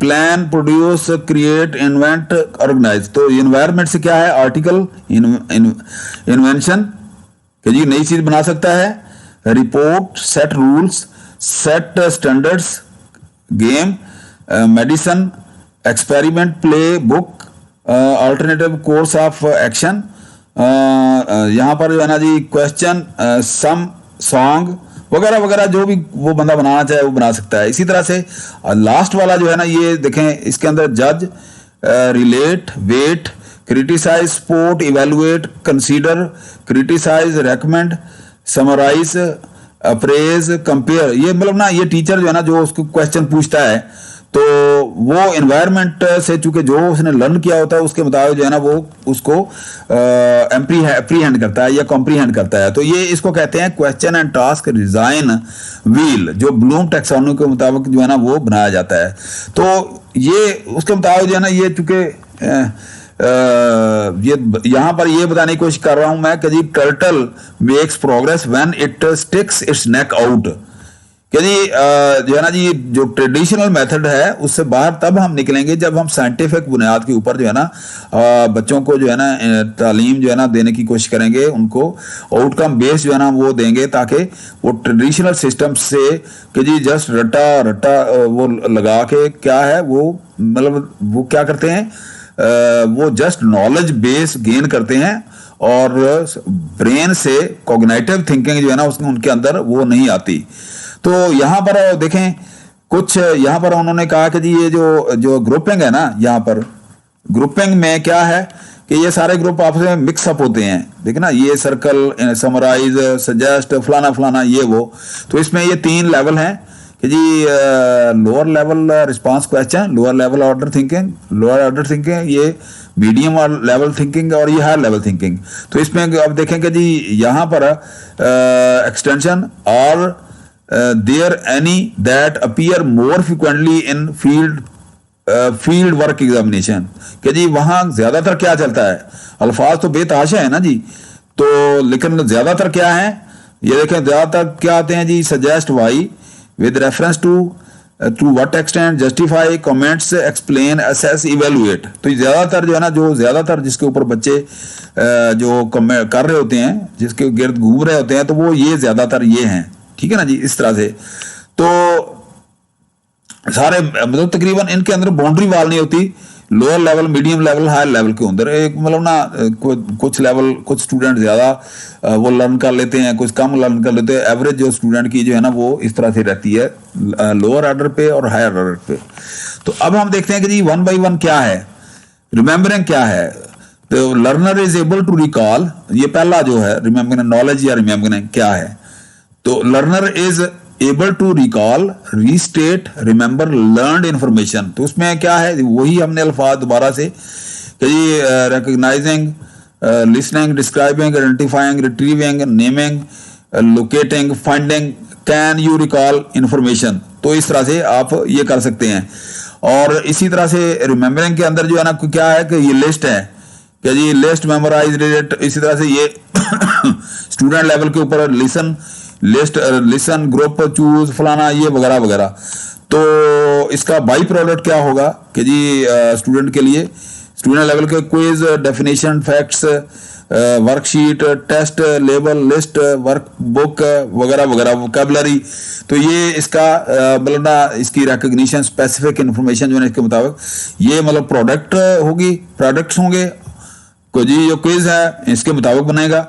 plan, produce, create, invent, organise. तो इन्वायरमेंट से क्या है, आर्टिकल, इन्वेंशन कि जी नई चीज बना सकता है, report, set rules, set standards, game, medicine, experiment, play, book, alternative course of action. यहाँ पर जो है ना जी क्वेश्चन, सम, सॉन्ग वगैरह वगैरह जो भी वो बंदा बनाना चाहे वो बना सकता है. इसी तरह से लास्ट वाला जो है ना ये देखें इसके अंदर जज, relate, weight, criticise, support, evaluate, consider, criticise, recommend, summarise, appraise, compare. ये मतलब ना ये टीचर जो है ना जो उसको क्वेश्चन पूछता है तो वो एनवायरनमेंट से चूंकि जो उसने लर्न किया होता है उसके मुताबिक जो है ना वो उसको एप्रीहेंड करता है या कॉम्प्रीहेंड करता है. तो ये इसको कहते हैं question and task design wheel, जो ब्लूम टैक्सोनॉमी के मुताबिक जो है ना वो बनाया जाता है. तो ये उसके मुताबिक जो है ना ये चूंकि ये यहाँ पर ये बताने की कोशिश कर रहा हूं मैं कि जी turtle makes progress when it sticks its neck out. कि जी जो है ना जी जो ट्रेडिशनल मेथड है उससे बाहर तब हम निकलेंगे जब हम साइंटिफिक बुनियाद के ऊपर जो है ना बच्चों को जो है ना तालीम जो है ना देने की कोशिश करेंगे, उनको आउटकम बेस्ड जो है ना वो देंगे, ताकि वो ट्रेडिशनल सिस्टम से कि जी जस्ट रटा वो लगा के क्या है वो मतलब वो क्या करते हैं वो जस्ट नॉलेज बेस गेन करते हैं और ब्रेन से कॉग्निटिव थिंकिंग जो है ना उसमें उनके अंदर वो नहीं आती. तो यहाँ पर देखें कुछ यहाँ पर उन्होंने कहा कि जी ये जो ग्रुपिंग है ना, यहाँ पर ग्रुपिंग में क्या है कि ये सारे ग्रुप आपस में मिक्सअप होते हैं. देखिए ना ये सर्कल, समराइज, सजेस्ट, फलाना फलाना ये वो. तो इसमें ये 3 लेवल हैं कि जी lower level response question, lower level order thinking, lower order thinking, ये मीडियम लेवल थिंकिंग और ये हायर लेवल थिंकिंग. तो इसमें अब देखें कि जी यहाँ पर एक्सटेंशन और there any that appear more frequently in field work examination, कि जी वहाँ ज़्यादातर क्या चलता है, अल्फाज तो बेतहाशा है ना जी, तो लेकिन ज़्यादातर क्या है, ये देखें ज़्यादातर क्या आते हैं जी, suggest why with reference to what extent, justify, comments, explain, assess, evaluate. तो ज़्यादातर जो है ना, जो ज़्यादातर जिसके ऊपर बच्चे जो कर रहे होते हैं, जिसके गिर्द घूम रहे होते हैं, तो वो ये ज़्यादातर ये हैं, ठीक है ना जी, इस तरह से। तो सारे मतलब तकरीबन इनके अंदर बाउंड्री वाल नहीं होती, lower level, medium level, higher level के अंदर एक मतलब ना कुछ लेवल, कुछ स्टूडेंट ज़्यादा वो लर्न कर लेते हैं, कुछ कम लर्न कर लेते हैं। एवरेज जो स्टूडेंट की जो है ना वो इस तरह से रहती है, लोअर ऑर्डर पे और हायर ऑर्डर पे। तो अब हम देखते हैं कि जी 1 by 1 क्या है, रिमेंबरिंग क्या है। तो learner is able to recall, ये पहला जो है रिमेंबरिंग, नॉलेज या रिमेंबरिंग क्या है। तो learner is able to recall, restate, remember learned information. तो उसमें क्या है, वही हमने अल्फाज दोबारा से कि जी recognising, listening, describing, identifying, retrieving, naming, locating, finding, can you recall information. तो इस तरह से आप ये कर सकते हैं। और इसी तरह से रिमेंबरिंग के अंदर जो है ना क्या है कि ये लिस्ट है कि जी लिस्ट, मेमोराइज, रिलेट, इसी तरह से ये स्टूडेंट लेवल के ऊपर listen, list, listen, group, choose, फलाना, ये वगैरह वगैरह। तो इसका बाई प्रोडक्ट क्या होगा कि जी स्टूडेंट के लिए, स्टूडेंट लेवल के quiz, definition, facts, worksheet, test, label, list, workbook वगैरह वगैरह, वोकैबुलरी। तो ये इसका मतलब ना इसकी रिकग्निशन, स्पेसिफिक इंफॉर्मेशन जो है इसके मुताबिक ये मतलब प्रोडक्ट होगी, प्रोडक्ट्स होंगे को जी। जो क्विज है इसके मुताबिक बनेगा,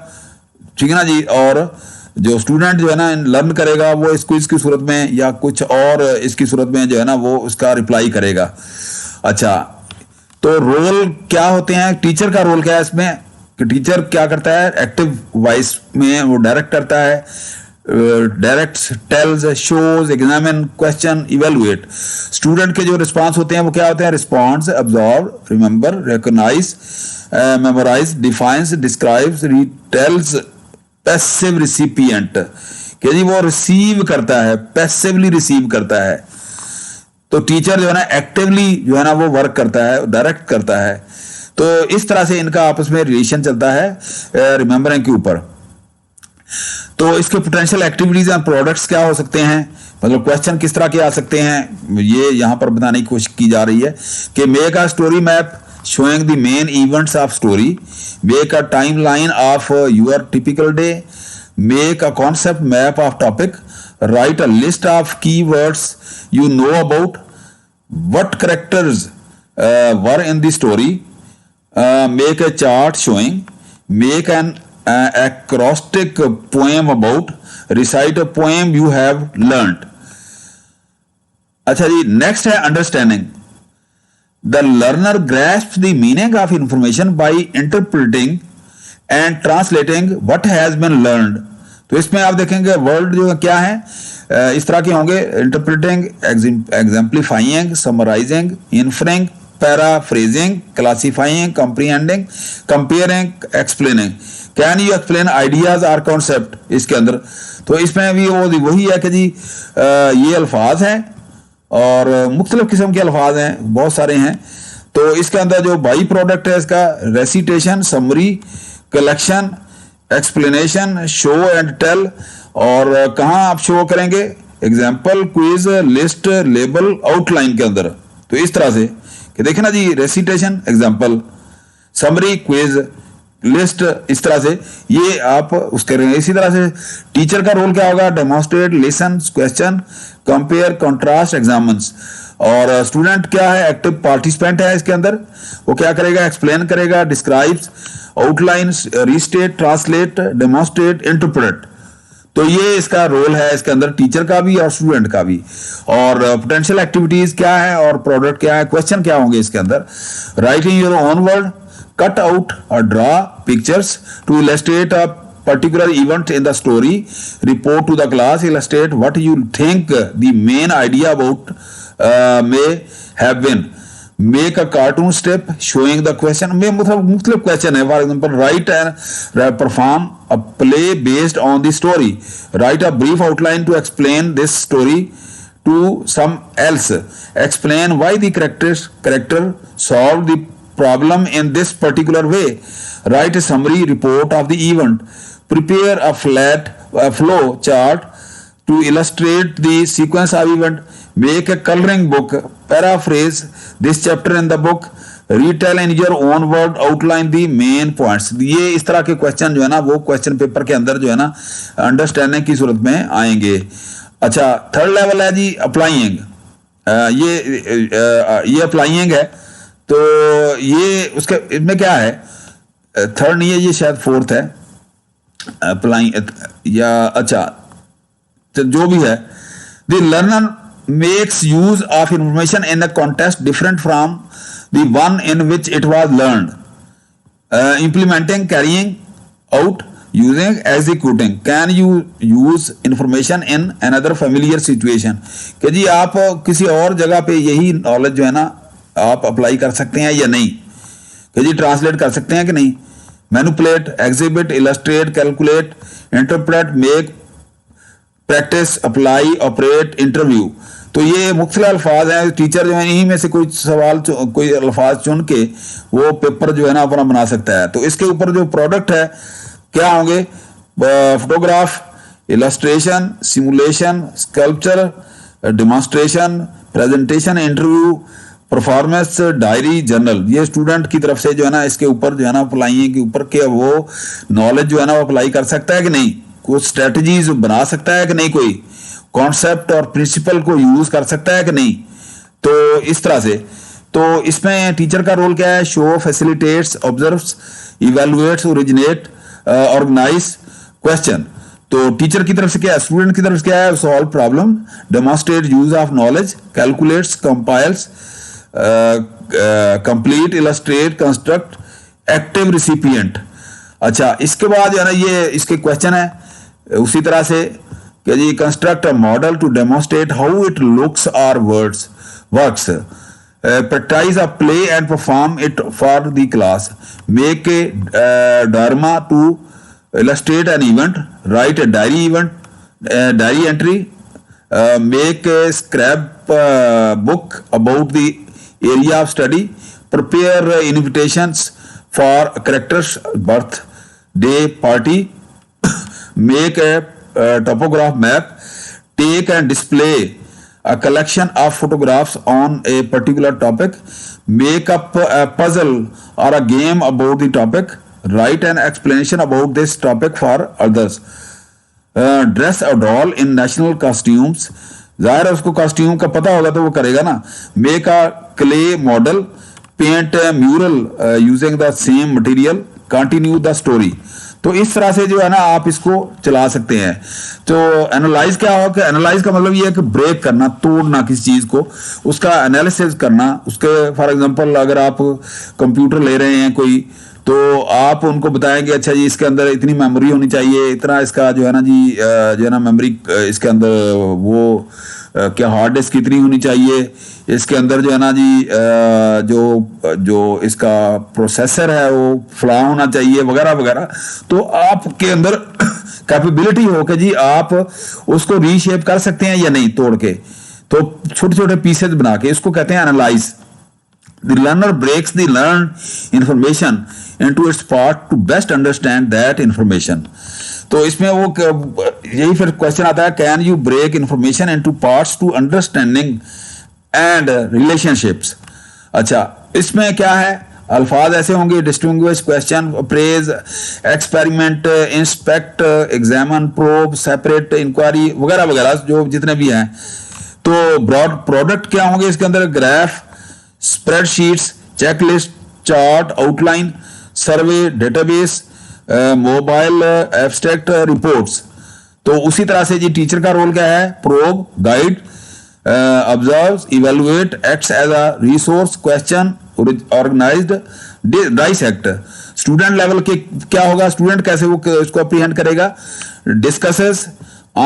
ठीक है ना जी। और जो स्टूडेंट जो है ना लर्न करेगा वो इस क्विज की सूरत में या कुछ और इसकी सूरत में जो है ना वो उसका रिप्लाई करेगा। अच्छा, तो रोल क्या होते हैं, टीचर का रोल क्या है इसमें कि टीचर क्या करता है, एक्टिव वॉइस में वो डायरेक्ट करता है, directs, tells, shows, examine, question, evaluate. Student के जो रिस्पांस होते हैं वो क्या होते हैं, response, absorb, remember, recognise, memorise, defines, describes, retells, passive recipient कि जी वो रिसीव करता है, पैसिवली रिसीव करता है। तो टीचर जो है ना एक्टिवली जो है ना वो वर्क करता है, डायरेक्ट करता है। तो इस तरह से इनका आपस में रिलेशन चलता है रिमेंबरिंग के ऊपर। तो इसके पोटेंशियल एक्टिविटीज एंड प्रोडक्ट्स क्या हो सकते हैं, मतलब क्वेश्चन किस तरह के आ सकते हैं, ये यहां पर बताने की कोशिश की जा रही है कि make a story map showing the main events of story, make a timeline of your typical day, make a concept map of topic, write a list of keywords you know about, what characters were in the story, make a chart showing, make an acrostic poem about, recite a poem you have learned। अच्छा जी, next है understanding. The learner grasps the meaning of information by interpreting and translating what has been learned। तो इसमें आप देखेंगे word जो क्या है इस तरह के होंगे, interpreting, exemplifying, summarising, inferring, paraphrasing, classifying, comprehending, comparing, explaining. Can you explain ideas और कॉन्सेप्ट इसके अंदर। तो इसमें भी वही है कि जी ये अल्फाज हैं और मुख्तलिफ किस्म के अल्फाज हैं, बहुत सारे हैं। तो इसके अंदर जो बाई प्रोडक्ट है इसका recitation, summary, collection, explanation, show and tell. और कहाँ आप शो करेंगे, example, quiz, list, label, outline के अंदर। तो इस तरह से कि देखें ना जी, recitation, example, summary, quiz, list, इस तरह से ये आप उस करेंगे। इसी तरह से टीचर का रोल क्या होगा, demonstrate, listen, question, compare, contrast, examines. और स्टूडेंट क्या है, एक्टिव पार्टिसिपेंट है इसके अंदर, वो क्या करेगा, एक्सप्लेन करेगा, describes, outline, restate, translate, demonstrate, interpret. तो ये इसका रोल है इसके अंदर, टीचर का भी और स्टूडेंट का भी। और पोटेंशियल एक्टिविटीज क्या है और प्रोडक्ट क्या है, क्वेश्चन क्या होंगे इसके अंदर, writing your own word, cut out or draw pictures to illustrate a particular event in the story, report to the class, illustrate what you think the main idea about may have been। Make a cartoon step showing the question में मतलब मुख्तलिफ question है. For example write and perform a play based on the story. Write a brief outline to explain this story to some else. Explain why the character solved the problem in this particular way. Write a summary report of the event. Prepare a flow chart to illustrate the sequence of event. Make a coloring book. Paraphrase this chapter in the book. Retell in your own word. Outline the main points. ये इस तरह के question जो है ना वो question paper के अंदर जो है ना अंडरस्टैंडिंग की सूरत में आएंगे. अच्छा, थर्ड लेवल है जी अप्लाइंग. ये अप्लाइंग है. तो ये उसके इसमें क्या है, थर्ड नहीं है ये, शायद फोर्थ है अप्लाइंग या अच्छा तो जो भी है. The learner makes use of information in a context different from the one in which it was learned. Implementing, carrying out, using, executing. Can you use information in another familiar situation? कि जी आप किसी और जगह पे यही knowledge जो है ना आप अप्लाई कर सकते हैं या नहीं, कि जी ट्रांसलेट कर सकते हैं कि नहीं. Manipulate, exhibit, illustrate, calculate, interpret, make, practice, apply, operate, interview. तो ये मुख्तलिफ अल्फाज हैं. टीचर जो है इन्हीं में से कोई सवाल कोई अल्फाज चुन के वो पेपर जो है ना अपना बना सकता है. तो इसके ऊपर जो प्रोडक्ट है क्या होंगे, photograph, illustration, simulation, sculpture, demonstration, presentation, interview, performance, diary, journal. ये स्टूडेंट की तरफ से जो है ना इसके ऊपर जो है ना अप्लाई के ऊपर के वो नॉलेज जो है ना वो अप्लाई कर सकता है कि नहीं, कुछ स्ट्रेटजीज बना सकता है कि नहीं, कोई कॉन्सेप्ट और प्रिंसिपल को यूज कर सकता है कि नहीं. तो इस तरह से तो इसमें टीचर का रोल क्या है, show, facilitates, observes, evaluates, originate, organise, question. तो टीचर की तरफ से क्या है, स्टूडेंट की तरफ से क्या है, solve problem, demonstrate use of knowledge, calculates, compiles, complete, illustrate, construct, active recipient. अच्छा, इसके बाद जो है ना ये इसके क्वेश्चन है उसी तरह से कि जी construct a model to demonstrate how it looks और works. Practice a play and perform it for the class. Make a drama to illustrate an event. Write a diary entry. Make a scrap book about the area of study. Prepare invitations for characters' birthday party. Make a topograph map. Take and display a collection of photographs on a particular topic. Make up a puzzle or a game about the topic. Write an explanation about this topic for others. Dress a doll in national costumes. जाहिर है उसको costume का पता होगा तो वो करेगा ना. Make a clay model. Paint a mural using the same material. Continue the story. तो इस तरह से जो है ना आप इसको चला सकते हैं. तो एनालाइज क्या होगा, एनालाइज का मतलब ये है कि ब्रेक करना, तोड़ना किसी चीज को, उसका एनालिसिस करना. उसके फॉर एग्जांपल अगर आप कंप्यूटर ले रहे हैं कोई, तो आप उनको बताएंगे अच्छा जी इसके अंदर इतनी मेमोरी होनी चाहिए, इतना इसका जो है ना जी जो है ना मेमोरी इसके अंदर वो क्या हार्ड डिस्क कितनी होनी चाहिए, इसके अंदर जो है ना जी जो इसका प्रोसेसर है वो फला होना चाहिए वगैरह वगैरह. तो आपके अंदर कैपेबिलिटी हो कि जी आप उसको रीशेप कर सकते हैं या नहीं तोड़ के. तो छोटे छोटे पीसेज बना के इसको कहते हैं analyse. The learner breaks the learned information into its part to best understand that information. तो इसमें वो यही फिर क्वेश्चन आता है, can you break information into parts to understanding and relationships. अच्छा, इसमें क्या है, अल्फाज ऐसे होंगे, distinguish, question, appraise, experiment, inspect, examine, probe, separate, inquiry वगैरह वगैरह जो जितने भी हैं. तो ब्रॉड प्रोडक्ट क्या होंगे इसके अंदर, graph, spreadsheets, checklist, chart, outline, survey, database, mobile, abstract, reports. तो उसी तरह से जी टीचर का रोल क्या है, probe, guide, observe, evaluate, acts as a resource, question, organised, dissect. Student level के क्या होगा, स्टूडेंट कैसे वो इसको अप्रीहेंड करेगा, discusses,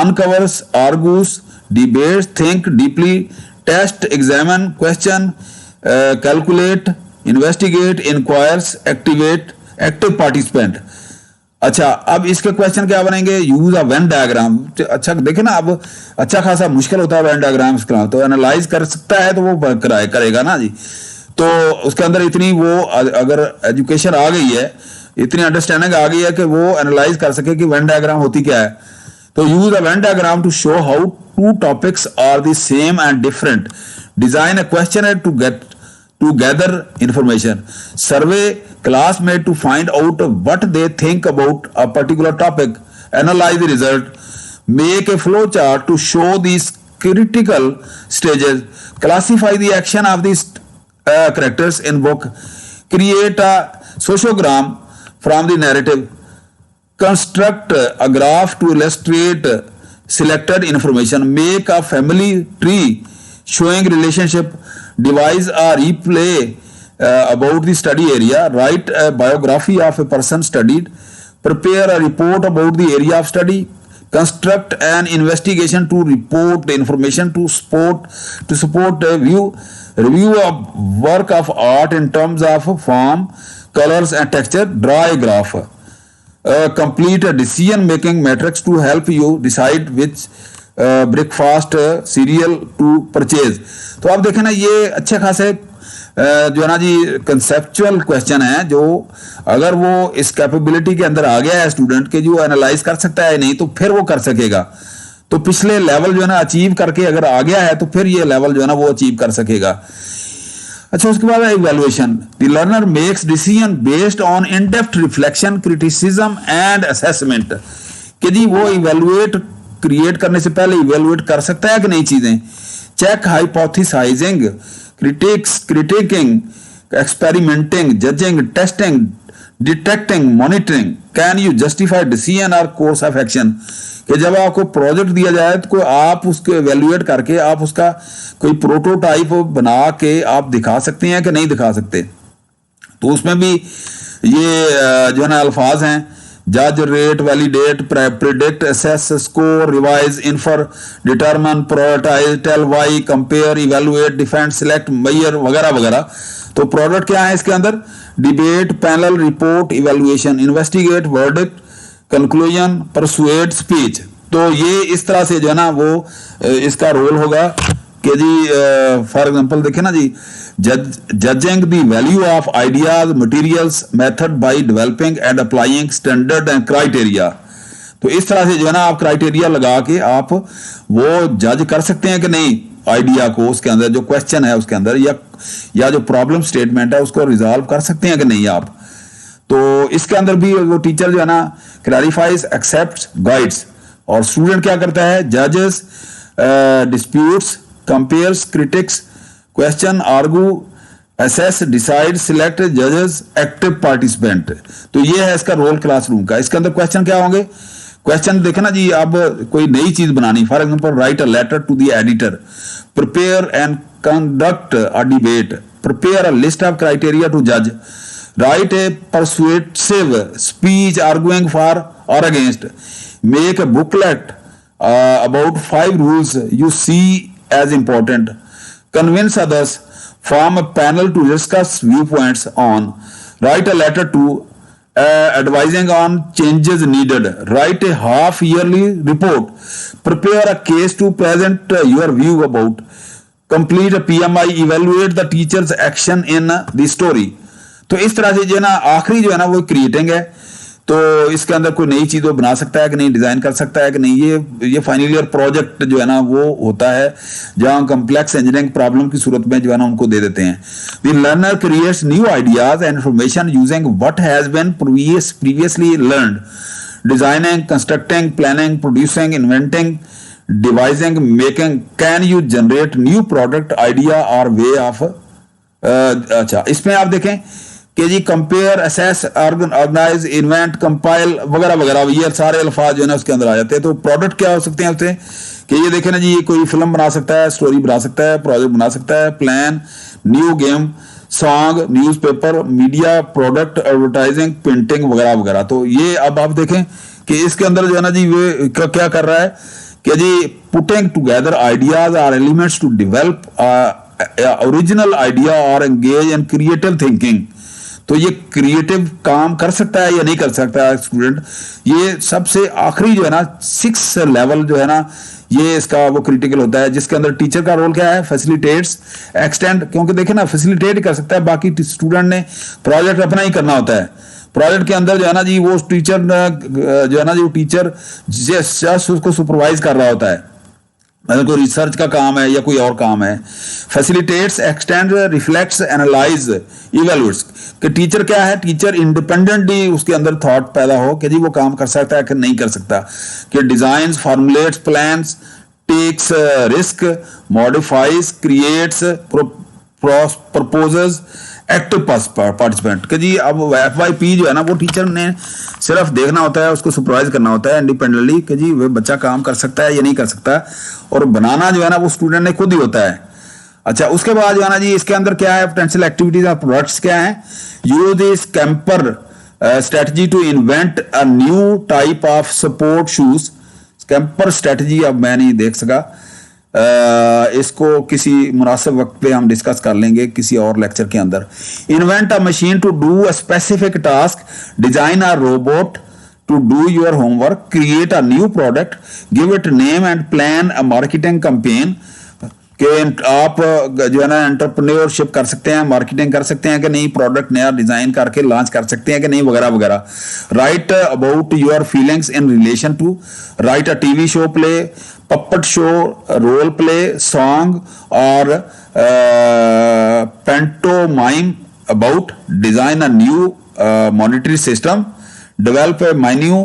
uncovers, argues, debates, think deeply, test, examine, question, calculate, investigate, inquires, activate, active participant. अच्छा, अब इसके क्वेश्चन क्या बनेंगे? Use a Venn diagram. अच्छा देखे ना, अब अच्छा खासा मुश्किल होता है वेन डायग्राम्स का, तो एनालाइज कर सकता है तो वो करेगा ना जी। तो उसके अंदर इतनी वो अगर एजुकेशन आ गई है, इतनी अंडरस्टैंडिंग आ गई है कि वो एनालाइज कर सके कि वेन डायग्राम होती क्या है। तो use a Venn diagram to show how two topics are the same and different. Design a question to gather information, survey classmates to find out what they think about a particular topic, analyze the result, make a flow chart to show these critical stages, classify the action of these characters in book, create a sociogram from the narrative, construct a graph to illustrate selected information, make a family tree showing relationship, devise a replay about the study area, write a biography of a person studied, prepare a report about the area of study, construct an investigation to report the information to support a review a work of art in terms of form, colors and texture, draw a graph, complete a decision making matrix to help you decide which breakfast cereal to purchase. तो आप देखें ना, ये अच्छे खासे जो है ना जी कंसेप्चुअल क्वेश्चन है, जो अगर वो इस कैपेबिलिटी के अंदर आ गया है स्टूडेंट के, जो एनालाइज कर सकता है नहीं, तो फिर वो कर सकेगा। तो पिछले लेवल जो है ना अचीव करके अगर आ गया है, तो फिर ये लेवल जो है ना वो अचीव कर सकेगा। अच्छा, उसके बाद evaluation. The learner makes decision based on in depth reflection, criticism and assessment. कि जी वो इवैल्यूएट क्रिएट करने से पहले इवेलुएट कर सकता है कि नहीं चीजें। Check, hypothesising, critiquing, experimenting, judging, testing, detecting, monitoring, can you justify decision और कोर्स ऑफ एक्शन। कि जब आपको प्रोजेक्ट दिया जाए तो आप उसको एवेल्युएट करके आप उसका कोई प्रोटोटाइप बना के आप दिखा सकते हैं कि नहीं दिखा सकते। तो उसमें भी ये जो है ना अल्फाज हैं, जज, rate, validate, predict, assess, score, revise, infer, determine, prioritise, tell why, compare, evaluate, defend, select, measure वगैरह वगैरह। तो प्रोडक्ट क्या है इसके अंदर? Debate, panel, report, evaluation, investigate, verdict, conclusion, persuade, speech. तो ये इस तरह से जो है ना वो इसका रोल होगा कि जी फॉर एग्जांपल देखें ना जी, judging the value of ideas, materials, method by developing and applying standard and criteria. तो इस तरह से जो है ना आप क्राइटेरिया लगा के आप वो जज कर सकते हैं कि नहीं आइडिया को, उसके अंदर जो क्वेश्चन है उसके अंदर, या जो प्रॉब्लम स्टेटमेंट है उसको रिजॉल्व कर सकते हैं कि नहीं आप। तो इसके अंदर भी वो टीचर जो है ना क्लैरिफाइज, एक्सेप्ट, गाइड्स। और स्टूडेंट क्या करता है? जजेस, disputes, compares, critics, question, argue, assess, decide, select, जजेस, एक्टिव पार्टिसिपेंट। तो ये है इसका रोल क्लासरूम का। इसके अंदर क्वेश्चन क्या होंगे? क्वेश्चन देखे ना जी, अब कोई नई चीज बनानी, for example write a letter to the editor, prepare and conduct a debate, prepare a list of criteria to जज, write a persuasive speech arguing for or against, make a booklet about 5 rules you see as important, convince others, form a panel to discuss viewpoints on, write a letter to advising on changes needed, write a half yearly report, prepare a case to present your view about, complete a PMI, evaluate the teacher's action in the story। तो इस तरह से जो है ना आखिरी जो है ना वो क्रिएटिंग है। तो इसके अंदर कोई नई चीज वो बना सकता है कि नहीं, डिजाइन कर सकता है कि नहीं। ये फाइनल ईयर प्रोजेक्ट जो है ना वो होता है जहां कॉम्प्लेक्स इंजीनियरिंग प्रॉब्लम की सूरत में जो है ना उनको दे देते हैं। The learner creates new ideas and information using what has been previously learned, designing, constructing, planning, producing, inventing, devising, making. Can you generate new product, idea और वे ऑफ। अच्छा, इसमें आप देखें कि जी compare, assess, organise, invent, compile वगैरह वगैरह, ये सारे अल्फाज जो है ना उसके अंदर आ जाते हैं। तो प्रोडक्ट क्या हो सकते हैं उससे? कि ये देखें ना जी, ये कोई फिल्म बना सकता है, स्टोरी बना सकता है, प्रोजेक्ट बना सकता है, plan, new game, song, newspaper, media product, advertising, painting वगैरह वगैरह। तो ये अब आप देखें कि इसके अंदर जो है ना जी वे क्या कर रहा है कि जी putting together ideas or elements to develop original idea और एंगेज इन क्रिएटिव थिंकिंग। तो ये क्रिएटिव काम कर सकता है या नहीं कर सकता है स्टूडेंट, ये सबसे आखिरी जो है ना 6 लेवल जो है ना, ये इसका वो क्रिटिकल होता है, जिसके अंदर टीचर का रोल क्या है, फैसिलिटेट्स, एक्सटेंड, क्योंकि देखे ना फैसिलिटेट ही कर सकता है, बाकी स्टूडेंट ने प्रोजेक्ट अपना ही करना होता है। प्रोजेक्ट के अंदर जो है ना जी वो टीचर जो है ना जो टीचर जस्ट उसको सुपरवाइज कर रहा होता है, मतलब कोई रिसर्च का काम है या कोई और काम है। Facilitates, extend, reflects, analyse, evaluates, कि टीचर क्या है, टीचर इंडिपेंडेंटली उसके अंदर थॉट पैदा हो कि जी वो काम कर सकता है कि नहीं कर सकता, कि design, formulates plans, takes risk, modifies, creates, proposes, active participant, कि जी अब FYP जो है ना वो टीचर ने सिर्फ देखना होता है, उसको सुपरवाइज करना होता है इंडिपेंडेंटली कि जी वह बच्चा काम कर सकता है या नहीं कर सकता, और बनाना जो है ना वो स्टूडेंट ने खुद ही होता है। अच्छा, उसके बाद जो है ना जी इसके अंदर क्या है, पोटेंशियल एक्टिविटीज और प्रोडक्ट्स क्या है, use this camper strategy to invent a new type of support shoes. Camper strategy अब मैं नहीं देख सका, इसको किसी मुनासिब वक्त पे हम डिस्कस कर लेंगे किसी और लेक्चर के अंदर। Invent a machine to do a specific task, design a robot to do your homework, create a new product, give it name and plan a marketing campaign, कि आप जो है ना एंटरप्रेन्योरशिप कर सकते हैं, मार्केटिंग कर सकते हैं कि नहीं, प्रोडक्ट नया डिजाइन करके लॉन्च कर सकते हैं कि नहीं, वगैरह वगैरह। Write about your feelings in relation to, write a TV show play, puppet show, role play, song और pantomime about, design a new monetary system, develop a menu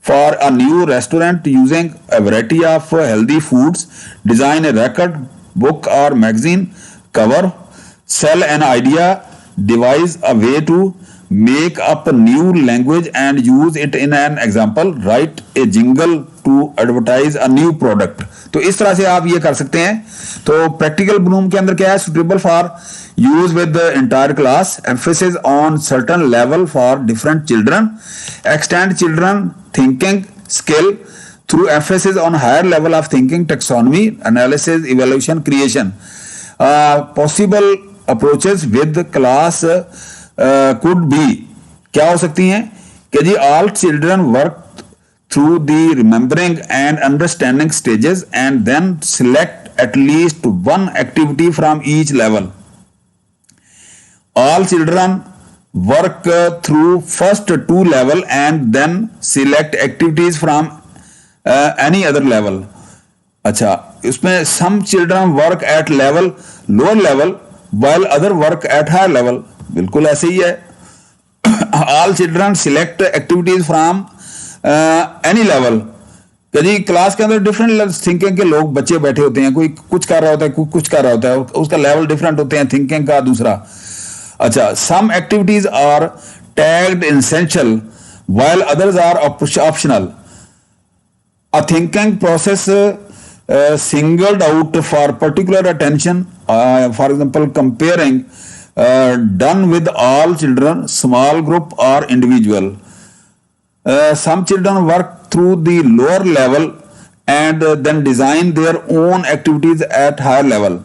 for a new restaurant using a variety of healthy foods, design a record book or magazine cover, sell an idea, devise a way to make up a new language and use it in an example, write a jingle to advertise a new product। तो इस तरह से आप ये कर सकते हैं। तो प्रैक्टिकल ब्लूम के अंदर क्या है, suitable for use with the entire class, emphasis on certain level for different children, extend children thinking skill through emphasis on higher level of thinking, taxonomy, analysis, evaluation, creation। Possible approaches with class could be, क्या हो सकती हैं कि जी all children work through the remembering and understanding stages and then select at least one activity from each level। All children work through first 2 level and then select activities from any other level। अच्छा, इसमें some children work at level lower level while other work at higher level, बिल्कुल ऐसे ही है। All children select activities from any level, कभी class के अंदर different thinking के लोग बच्चे बैठे होते हैं, कोई कुछ कर रहा होता है, कोई कुछ कर रहा होता है, उसका लेवल डिफरेंट होते हैं थिंकिंग का दूसरा। अच्छा, some activities are tagged essential while others are optional। A thinking process singled out for particular attention, for example comparing done with all children, small group or individual। Some children work through the lower level and then design their own activities at higher level।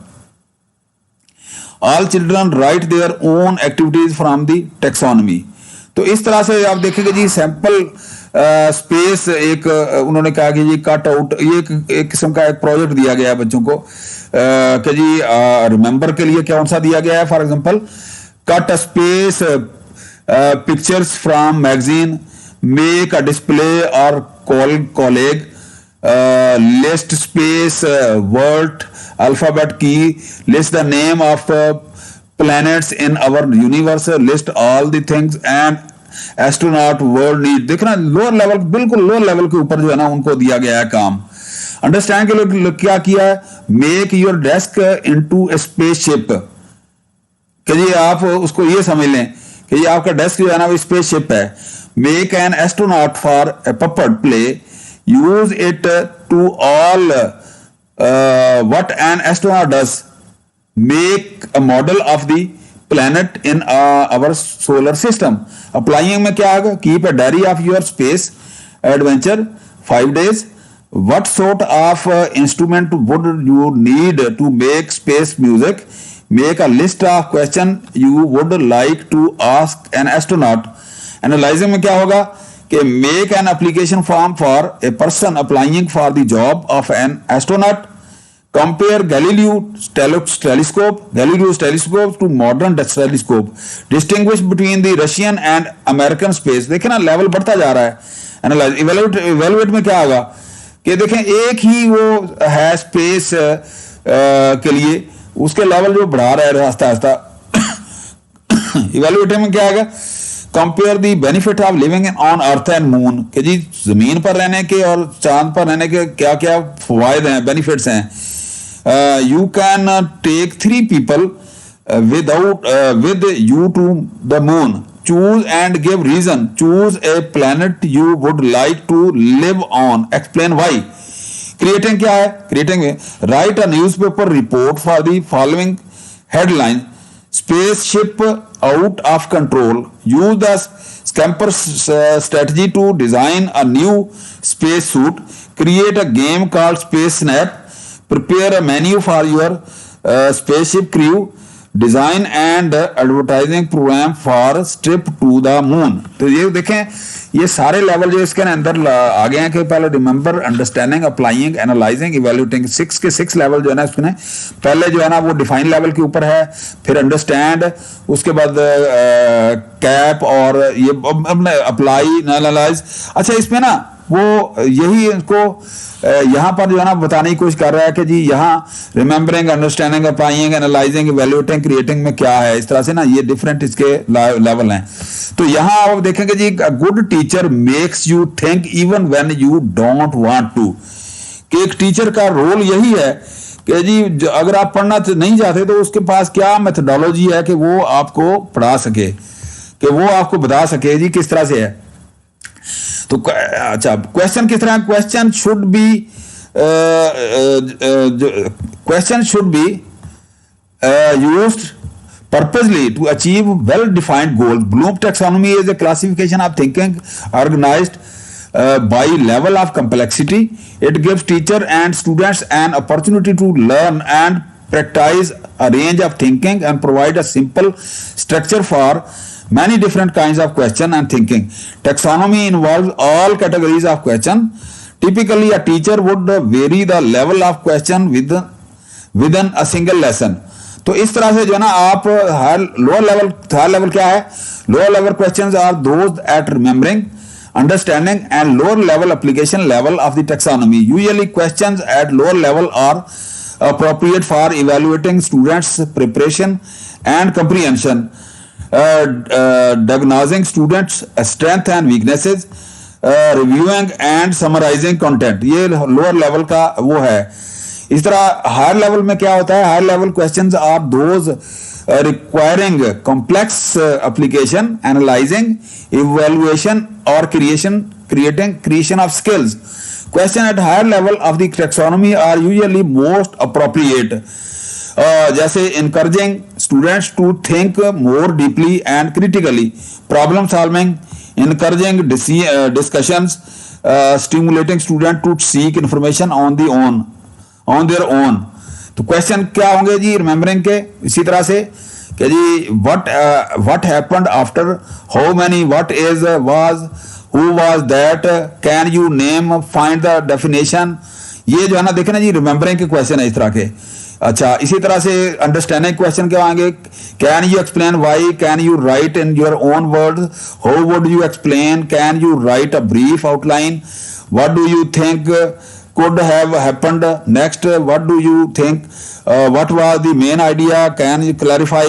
All children write their own activities from the taxonomy। तो इस तरह से आप देखेंगे जी sample space एक उन्होंने कहा कि जी कट आउट, ये एक किस्म का एक प्रोजेक्ट दिया गया है बच्चों को कि जी रिमेंबर के लिए कौन सा दिया गया है, for example cut a space pictures from magazine, make a display or colleague, list space word alphabet key, list the name of planets in our universe, list all the things and astronaut world need। देखना lower level, बिल्कुल lower level के ऊपर जो है ना उनको दिया गया है काम। अंडरस्टैंड के लोग क्या किया है, make your desk into A spaceship, कि जी आप उसको ये समझ लें कि ये आपका डेस्क जो है ना वो स्पेसशिप है। Make an astronaut for a puppet play, use it to all what an astronaut does, make a model of the planet in our solar system। Applying में क्या आएगा, keep a diary of your space adventure 5 days, what sort of instrument would you need to make space music? Make a list of questions you would like to ask an astronaut. Analyzing में क्या होगा कि make an application form for a person applying for the job of an astronaut. Compare Galileo's telescope to modern telescope. Distinguish between the Russian and American space. देखें ना level बढ़ता जा रहा है. Analyze, evaluate में क्या होगा कि देखें एक ही वो है स्पेस के लिए, उसके लेवल जो बढ़ा रहा है आस्ता आस्ता. इवेल्युएट में क्या आएगा? Compare the benefit of living on earth and moon, कि जी जमीन पर रहने के और चांद पर रहने के क्या क्या फायदे हैं, बेनिफिट्स हैं. You can take 3 people with you to the moon. Choose and give reason. Choose a planet you would like to live on. Explain why. Creating क्या है? Creating में write a newspaper report for the following headline. Spaceship out of control. Use the Scamper strategy to design a new space suit. Create a game called Space Snap. Prepare a menu for your spaceship crew. Design and advertising program for trip to the moon. तो ये देखें, ये सारे level जो इसके अंदर आ गए हैं कि पहले remember, understanding, applying, analysing, evaluating. 6 के 6 लेवल जो है ना इसमें पहले जो है ना वो डिफाइन लेवल के ऊपर है, फिर अंडरस्टैंड, उसके बाद कैप और ये अप्लाई, एनालाइज. अच्छा इसमें ना वो यही इनको यहाँ पर जो है ना बताने की कोशिश कर रहा है कि जी यहाँ remembering, understanding, applying, analysing, evaluating, creating में क्या है. इस तरह से ना ये डिफरेंट इसके लेवल हैं. तो यहाँ आप देखेंगे जी good teacher makes you think even when you don't want to. कि एक टीचर का रोल यही है कि जी अगर आप पढ़ना नहीं चाहते तो उसके पास क्या मेथोडोलॉजी है कि वो आपको पढ़ा सके, कि वो आपको बता सके जी किस तरह से है. तो अच्छा क्वेश्चन किस तरह? Question should be used purposely to achieve well-defined goals. Bloom taxonomy is a classification of thinking organized by level of complexity. It gives teacher and students an opportunity to learn and practice a range of thinking and provide a simple structure for many different kinds of question and thinking. Taxonomy involves all categories of question. Typically, a teacher would vary the level of question within a single lesson. तो इस तरह से जो है ना आप हर lower level क्या है? Lower level questions are those at remembering, understanding and lower level application level of the taxonomy. Usually questions at lower level are appropriate for evaluating students' preparation and comprehension, diagnosing students' strengths and weaknesses, reviewing and summarizing content. ये lower level का वो है. इस तरह higher level में क्या होता है? Higher level questions are those requiring complex application, analysing, evaluation और creation of skills. Question at higher level of the taxonomy are usually most appropriate. जैसे encouraging students to think more deeply and critically, problem solving, encouraging discussions, stimulating students to seek information on their own. तो question क्या होंगे जी remembering के? इसी तरह से कि जी what happened after, how many, what is, was, who was that, can you name, find the definition. ये जो है ना देखे ना जी रिमेंबरिंग के क्वेश्चन है इस तरह के. अच्छा इसी तरह से अंडरस्टैंडिंग क्वेश्चन क्या आएंगे? Can you explain why, can you right in your own words, how would you explain, can you right a brief outline, what do you think could have happened next, what do you think, what was the main idea, can you clarify,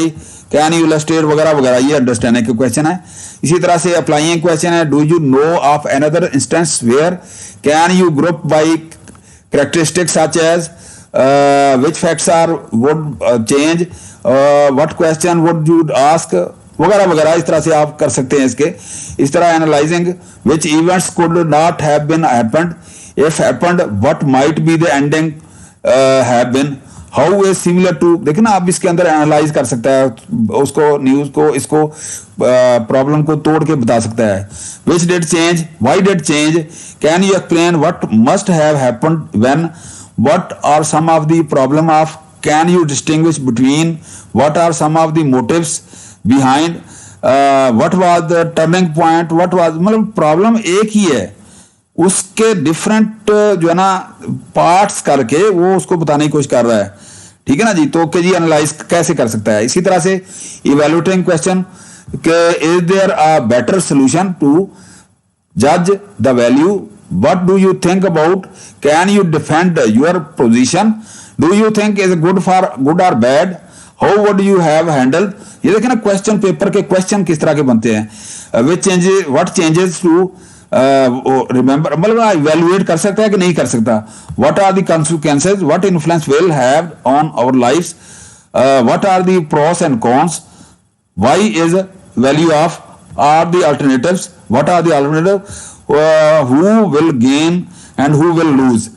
can you illustrate वगैरह वगैरह. ये understanding के question है. इसी तरह से applying question है. Do you know of another instance where, can you group by characteristics such as which facts are would change, what question would you ask वगैरह वगैरह. इस तरह से आप कर सकते हैं इसके. इस तरह analysing which events could not have been happened, if happened what might be the ending have been, how is similar to, देखिए ना आप इसके अंदर एनालाइज कर सकता है उसको, न्यूज को, इसको प्रॉब्लम को तोड़ के बता सकता है। Which did change, why did change, can you explain what must have happened when, what are some of the problem of, can you distinguish between, what are some of the motives behind, what was the turning point, what was, मतलब problem एक ही है, उसके different जो है ना parts करके वो उसको बताने की कोशिश कर रहा है। ठीक है ना जी। तो जी एनालाइज कैसे कर सकता है। इसी तरह से इवेल्युएटिंग क्वेश्चन के is there a better solution to जज the value, what do you think about, can you defend your position, do you think is good for good और bad, how would you have handled. ये देखें ना question paper के question किस तरह के बनते हैं। Which changes, what changes to remember, मतलब इवेल्युएट कर सकता है कि नहीं कर सकता। What are the consequences, what influence will have on our lifes, what are the pros and cons, why is value of, are the alternatives, what are the alternative, who will gain and who will lose.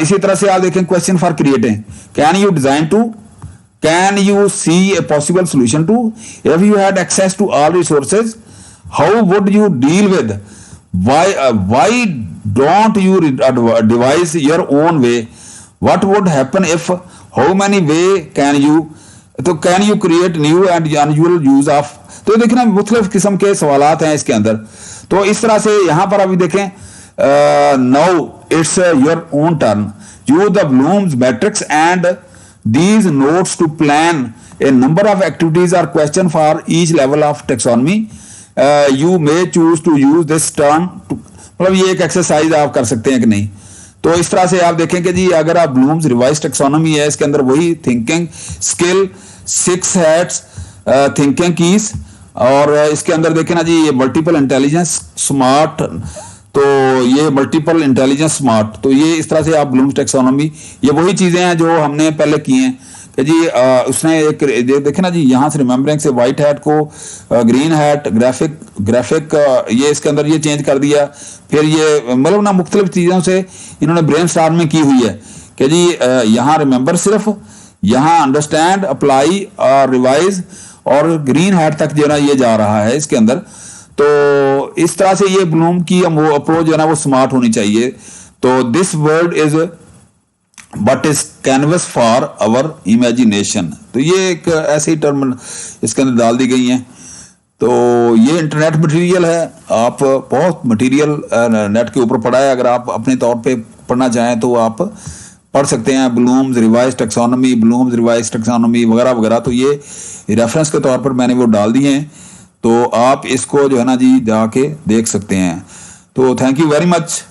इसी तरह से आप देखें question for creating, can you design to, can you see a possible solution to, if you had access to all resources, how would you deal with, why don't you devise your own way, what would happen if, how many way can you, तो can you create new and unusual use of। तो देखना मुख्तलिफ किस्म के सवालात हैं इसके अंदर। तो इस तरह से यहां पर अभी देखें, now it's your own turn, use the Bloom's matrix and these notes to plan a number of activities or question for each level of taxonomy, you may choose to use this term to, मतलब ये एक exercise आप कर सकते हैं कि नहीं। तो इस तरह से आप देखें कि जी अगर आप ब्लूम्स रिवाइज टेक्सोनॉमी है, इसके अंदर वही thinking skill, 6 hats, thinking keys, और इसके अंदर देखें ना जी ये मल्टीपल इंटेलिजेंस स्मार्ट, तो ये मल्टीपल इंटेलिजेंस स्मार्ट, तो ये इस तरह से आप ब्लूम्स टेक्सोनॉमी, ये वही चीजें हैं जो हमने पहले की हैं कि जी उसने एक देखे ना जी यहाँ से रिमेम्बरिंग से वाइट हैट को ग्रीन हैट, ग्राफिक ये इसके अंदर ये चेंज कर दिया। फिर ये मतलब ना मुख्तलिफ चीज़ों से इन्होंने ब्रेनस्टॉर्मिंग की हुई है कि जी यहाँ रिमेंबर सिर्फ, यहाँ अंडरस्टैंड, अप्लाई और रिवाइज, और ग्रीन हैट तक जो है ना ये जा रहा है इसके अंदर। तो इस तरह से ये ब्लूम की वो अप्रोच जो है ना वो स्मार्ट होनी चाहिए। तो this world is but is canvas for our imagination, तो ये एक ऐसी टर्म इसके अंदर डाल दी गई हैं। तो ये इंटरनेट मटेरियल है, आप बहुत मटेरियल नेट के ऊपर पढ़ा है, अगर आप अपने तौर पे पढ़ना चाहें तो आप पढ़ सकते हैं। Bloom's revise taxonomy, Bloom's revise taxonomy वगैरह वगैरह, तो ये रेफरेंस के तौर पर मैंने वो डाल दिए हैं, तो आप इसको जो है ना जी जाके देख सकते हैं। तो थैंक यू वेरी मच।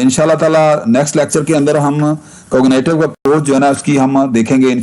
इंशाल्लाह ताला नेक्स्ट लेक्चर के अंदर हम कॉग्निटिव अप्रोच जो है ना उसकी हम देखेंगे।